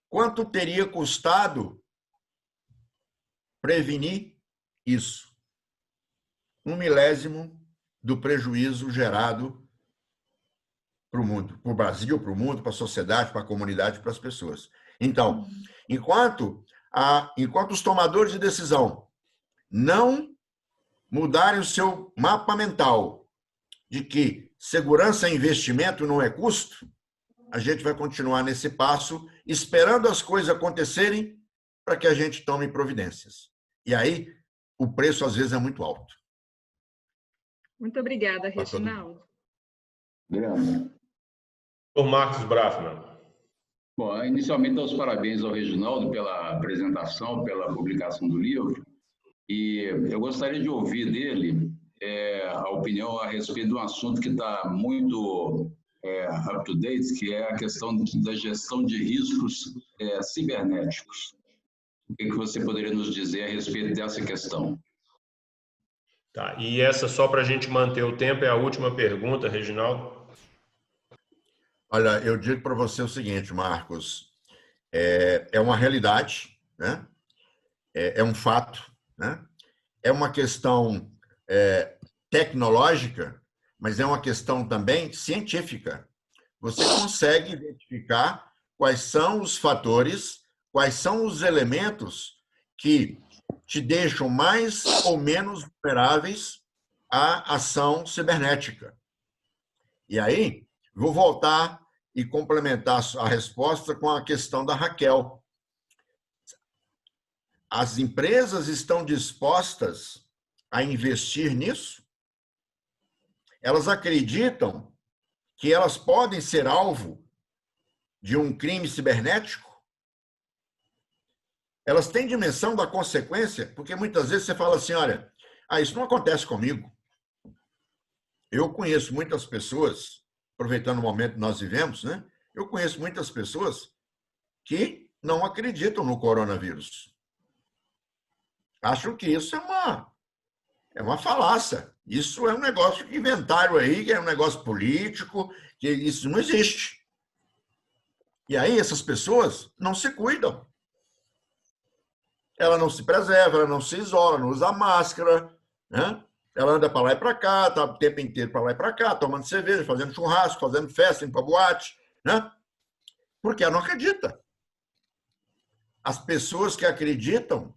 Quanto teria custado prevenir isso? 1/1000 do prejuízo gerado para o mundo, para o Brasil, para o mundo, para a sociedade, para a comunidade, para as pessoas. Então, enquanto os tomadores de decisão não mudarem o seu mapa mental de que segurança é investimento, não é custo, a gente vai continuar nesse passo, esperando as coisas acontecerem para que a gente tome providências. E aí, o preço, às vezes, é muito alto. Muito obrigada, Reginaldo. Obrigado. O Marcos Brafman. Bom, inicialmente, dou os parabéns ao Reginaldo pela apresentação, pela publicação do livro. E eu gostaria de ouvir dele a opinião a respeito de um assunto que está muito up-to-date, que é a questão da gestão de riscos cibernéticos. O que você poderia nos dizer a respeito dessa questão? Tá, e essa, só para a gente manter o tempo, é a última pergunta, Reginaldo. Olha, eu digo para você o seguinte, Marcos, é uma realidade, né? É um fato, né? É uma questão tecnológica, mas é uma questão também científica. Você consegue identificar quais são os fatores, quais são os elementos que te deixam mais ou menos vulneráveis à ação cibernética. E aí, vou voltar e complementar a resposta com a questão da Raquel. As empresas estão dispostas a investir nisso? elas acreditam que elas podem ser alvo de um crime cibernético? Elas têm dimensão da consequência? Porque muitas vezes você fala assim, olha, isso não acontece comigo. Eu conheço muitas pessoas, aproveitando o momento que nós vivemos, né? Eu conheço muitas pessoas que não acreditam no coronavírus. Acham que isso é uma falácia. Isso é um negócio de inventário aí, que é um negócio político, que isso não existe. E aí essas pessoas não se cuidam. Ela não se preserva, ela não se isola, não usa máscara, né? Ela anda para lá e para cá, está o tempo inteiro para lá e para cá, tomando cerveja, fazendo churrasco, fazendo festa, indo para boate, né? Porque ela não acredita. As pessoas que acreditam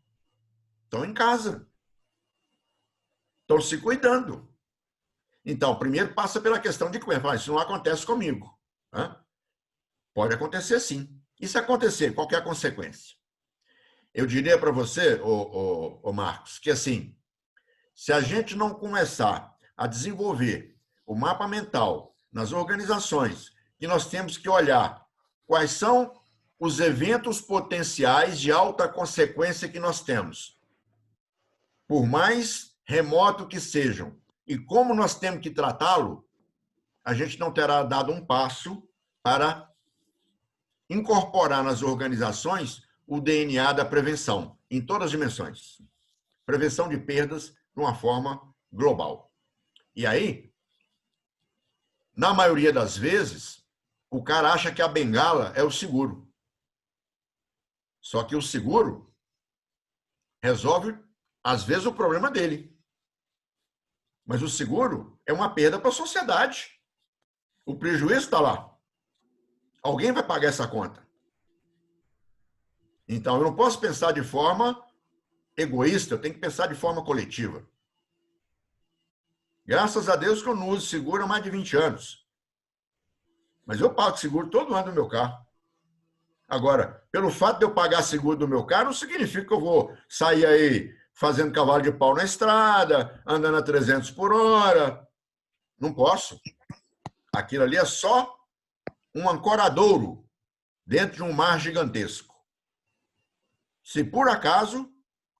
estão em casa, estão se cuidando. Então, primeiro passa pela questão de cuidar. Isso não acontece comigo, né? Pode acontecer sim. E se acontecer, qual que é a consequência? Eu diria para você, ô Marcos, que assim, se a gente não começar a desenvolver o mapa mental nas organizações, que nós temos que olhar quais são os eventos potenciais de alta consequência que nós temos, por mais remoto que sejam, e como nós temos que tratá-lo, a gente não terá dado um passo para incorporar nas organizações o DNA da prevenção, em todas as dimensões. Prevenção de perdas de uma forma global. E aí, na maioria das vezes, o cara acha que a bengala é o seguro. Só que o seguro resolve, às vezes, o problema dele. Mas o seguro é uma perda para a sociedade. O prejuízo está lá. Alguém vai pagar essa conta. Então, eu não posso pensar de forma egoísta, eu tenho que pensar de forma coletiva. Graças a Deus que eu não uso seguro há mais de 20 anos. Mas eu pago seguro todo ano do meu carro. Agora, pelo fato de eu pagar seguro do meu carro, não significa que eu vou sair aí fazendo cavalo de pau na estrada, andando a 300 por hora. Não posso. Aquilo ali é só um ancoradouro dentro de um mar gigantesco. Se por acaso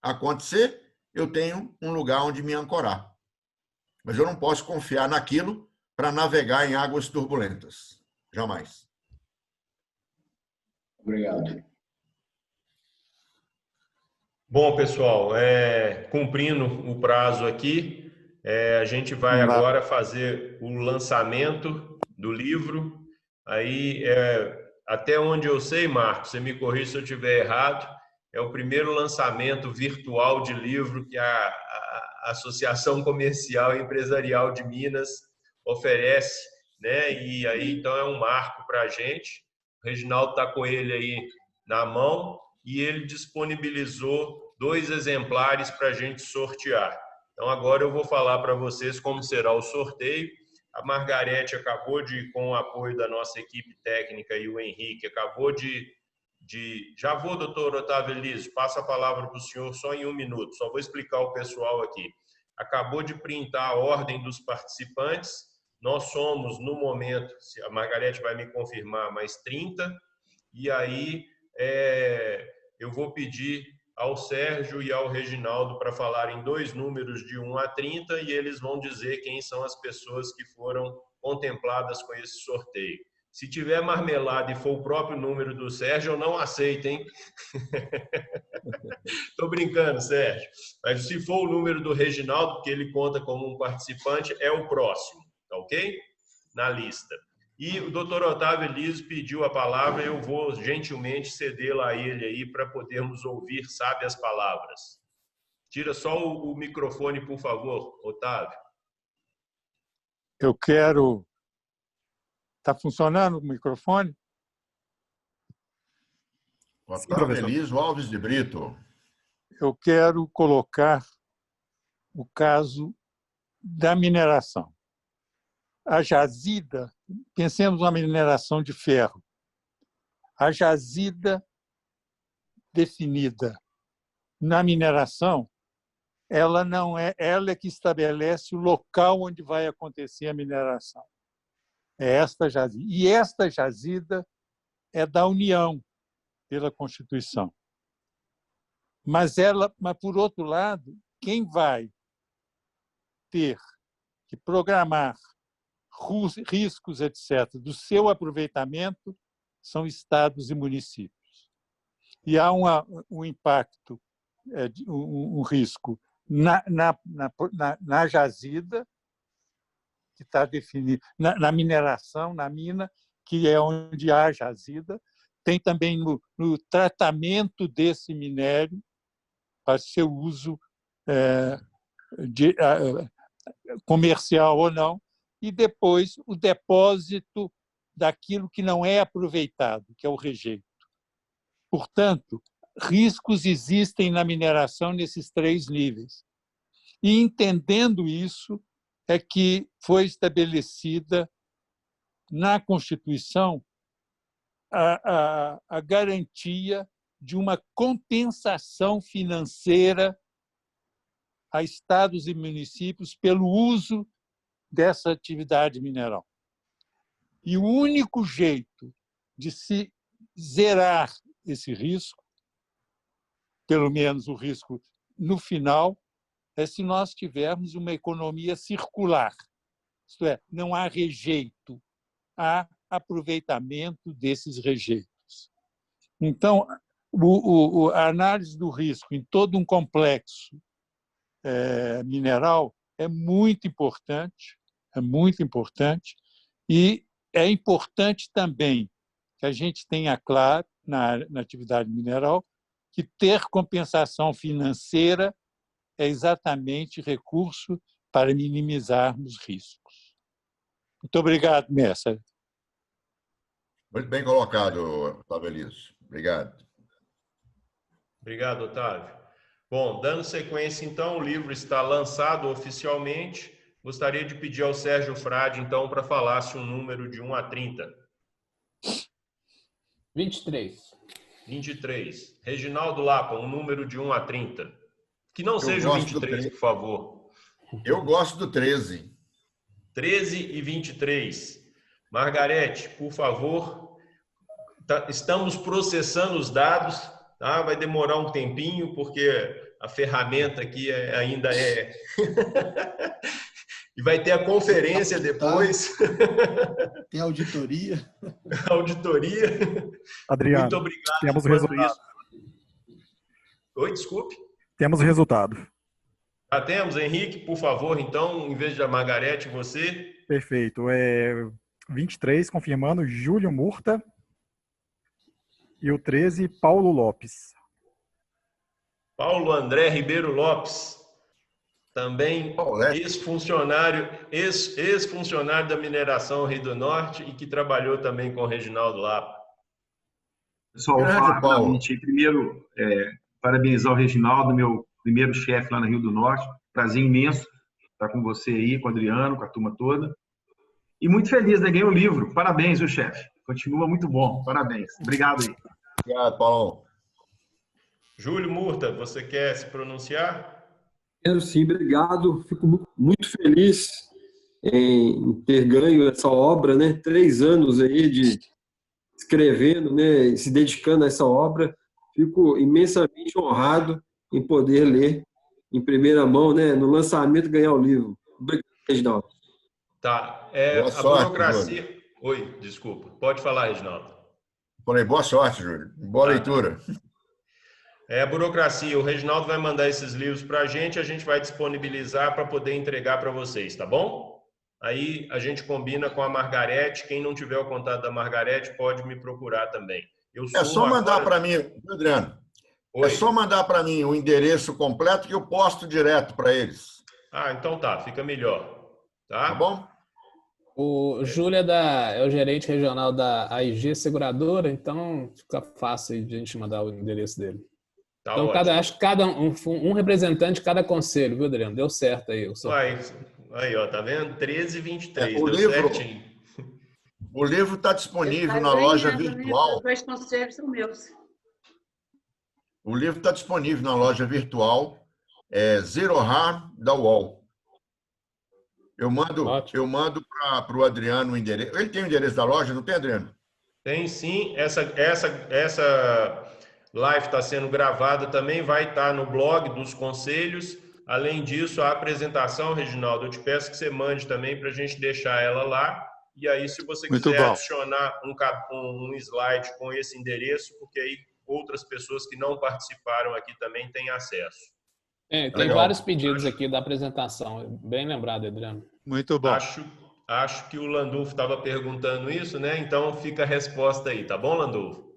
acontecer, eu tenho um lugar onde me ancorar. Mas eu não posso confiar naquilo para navegar em águas turbulentas. Jamais. Obrigado. Bom, pessoal, cumprindo o prazo aqui, a gente vai agora fazer o lançamento do livro. Aí, até onde eu sei, Marcos, você me corrija se eu estiver errado, é o primeiro lançamento virtual de livro que a Associação Comercial e Empresarial de Minas oferece, né? E aí, então, é um marco para a gente. O Reginaldo está com ele aí na mão e ele disponibilizou 2 exemplares para a gente sortear. Então, agora eu vou falar para vocês como será o sorteio. A Margarete acabou de, com o apoio da nossa equipe técnica e o Henrique, acabou de... Já vou, doutor Otávio Elísio, passo a palavra para o senhor só em 1 minuto, só vou explicar ao pessoal aqui. Acabou de printar a ordem dos participantes, nós somos, no momento, se a Margarete vai me confirmar, mais 30, e aí eu vou pedir ao Sérgio e ao Reginaldo para falarem 2 números de 1 a 30 e eles vão dizer quem são as pessoas que foram contempladas com esse sorteio. Se tiver marmelada e for o próprio número do Sérgio, eu não aceito, hein? Estou brincando, Sérgio. Mas se for o número do Reginaldo, porque ele conta como um participante, é o próximo, tá ok? Na lista. E o doutor Otávio Elísio pediu a palavra, eu vou gentilmente cedê-la a ele aí para podermos ouvir sábias palavras. Tira só o microfone, por favor, Otávio. Eu quero... Está funcionando o microfone? Otávio Elísio Alves de Brito. Eu quero colocar o caso da mineração. A jazida, pensemos na mineração de ferro. A jazida definida na mineração ela não é, ela é que estabelece o local onde vai acontecer a mineração. É esta jazida. E esta jazida é da União, pela Constituição. Mas, por outro lado, quem vai ter que programar riscos, etc., do seu aproveitamento são estados e municípios. E há um impacto, um risco na jazida, que está definido, na mineração, na mina, que é onde há jazida, tem também no tratamento desse minério para seu uso comercial ou não, e depois o depósito daquilo que não é aproveitado, que é o rejeito. Portanto, riscos existem na mineração nesses 3 níveis. E, entendendo isso, é que foi estabelecida na Constituição a garantia de uma compensação financeira a estados e municípios pelo uso dessa atividade mineral. E o único jeito de se zerar esse risco, pelo menos o risco no final, é se nós tivermos uma economia circular. Isto é, não há rejeito, há aproveitamento desses rejeitos. Então, a análise do risco em todo um complexo mineral é muito importante, e é importante também que a gente tenha claro, na atividade mineral, que ter compensação financeira é exatamente recurso para minimizarmos riscos. Muito obrigado, mestre. Muito bem colocado, Otávio Elias. Obrigado. Obrigado, Otávio. Bom, dando sequência, então, o livro está lançado oficialmente. Gostaria de pedir ao Sérgio Frade, então, para falasse um número de 1 a 30. 23. 23. Reginaldo Lapa, um número de 1 a 30. Que não seja o 23, por favor. Eu gosto do 13. 13 e 23. Margarete, por favor. Estamos processando os dados, tá? Vai demorar um tempinho, porque a ferramenta aqui ainda é... E vai ter a conferência depois. Tem auditoria. Auditoria. Adriano, muito obrigado. Temos o resultado. Oi, desculpe. Temos o resultado. Já temos, Henrique, por favor, então, em vez da Margarete, você. Perfeito. 23, confirmando, Júlio Murta. E o 13, Paulo Lopes. Paulo André Ribeiro Lopes. Também ex-funcionário da mineração Rio do Norte e que trabalhou também com o Reginaldo Lapa. Pessoal, rapidamente, primeiro, parabenizar o Reginaldo, meu primeiro chefe lá no Rio do Norte. Prazer imenso estar com você aí, com o Adriano, com a turma toda. E muito feliz, né? Ganhei o livro. Parabéns, viu, chefe? Continua muito bom. Parabéns. Obrigado aí. Obrigado, Paulo. Júlio Murta, você quer se pronunciar? Quero sim, obrigado. Fico muito feliz em ter ganho essa obra, né? 3 anos aí de escrevendo, né? Se dedicando a essa obra. Fico imensamente honrado em poder ler em primeira mão, né? No lançamento, ganhar o livro. Obrigado, Reginaldo. Tá. Boa sorte, burocracia. Júlio. Oi, desculpa. Pode falar, Reginaldo. Falei, boa sorte, Júlio. Boa leitura. A burocracia. O Reginaldo vai mandar esses livros para a gente vai disponibilizar para poder entregar para vocês, tá bom? Aí a gente combina com a Margarete. Quem não tiver o contato da Margarete pode me procurar também. É só mandar para mim, Adriano. Oi? É só mandar para mim o endereço completo que eu posto direto para eles. Ah, então tá. Fica melhor. Tá bom? O Júlio é o gerente regional da AIG Seguradora, então fica fácil de a gente mandar o endereço dele. Tá, então, acho que um representante de cada conselho, viu, Adriano? Deu certo aí. Aí, ó, tá vendo? 13 e 23, o deu livro, certinho. O livro está disponível na loja virtual. Os 2 conselhos são meus. O livro está disponível na loja virtual. Zero Harm da UOL. Eu mando para o Adriano o endereço. Ele tem o endereço da loja, não tem, Adriano? Tem sim. Essa live está sendo gravada também, vai estar no blog dos conselhos. Além disso, a apresentação, Reginaldo, eu te peço que você mande também para a gente deixar ela lá. E aí, se você quiser adicionar um slide com esse endereço, porque aí outras pessoas que não participaram aqui também têm acesso. Tem vários pedidos aqui da apresentação. Bem lembrado, Adriano. Muito bom. Acho que o Landulfo estava perguntando isso, né? Então fica a resposta aí, tá bom, Landulfo?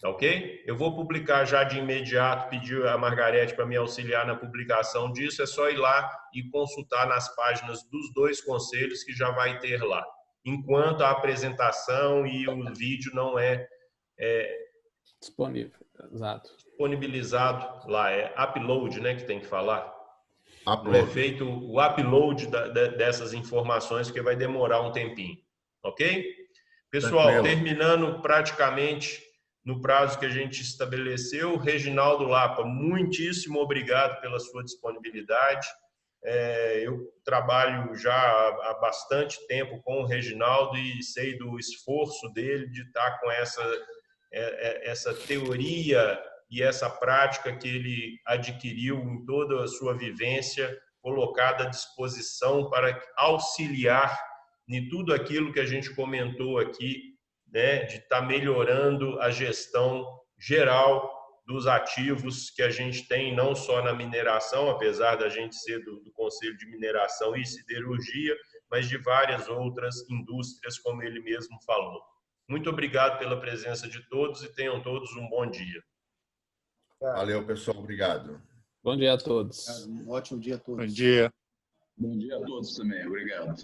Tá ok? Eu vou publicar já de imediato, pedir a Margarete para me auxiliar na publicação disso. É só ir lá e consultar nas páginas dos dois conselhos que já vai ter lá. Enquanto a apresentação e o vídeo não é disponível, exato. Disponibilizado lá. É upload, né, que tem que falar. Upload. Não é feito o upload dessas informações, porque vai demorar um tempinho. Ok? Pessoal, terminando praticamente no prazo que a gente estabeleceu, Reginaldo Lapa, muitíssimo obrigado pela sua disponibilidade. Eu trabalho já há bastante tempo com o Reginaldo e sei do esforço dele de estar com essa teoria e essa prática que ele adquiriu em toda a sua vivência, colocada à disposição para auxiliar em tudo aquilo que a gente comentou aqui, né, de estar melhorando a gestão geral dos ativos que a gente tem, não só na mineração, apesar da gente ser do Conselho de Mineração e Siderurgia, mas de várias outras indústrias, como ele mesmo falou. Muito obrigado pela presença de todos e tenham todos um bom dia. Valeu, pessoal. Obrigado. Bom dia a todos. Um ótimo dia a todos. Bom dia. Bom dia a todos também. Obrigado.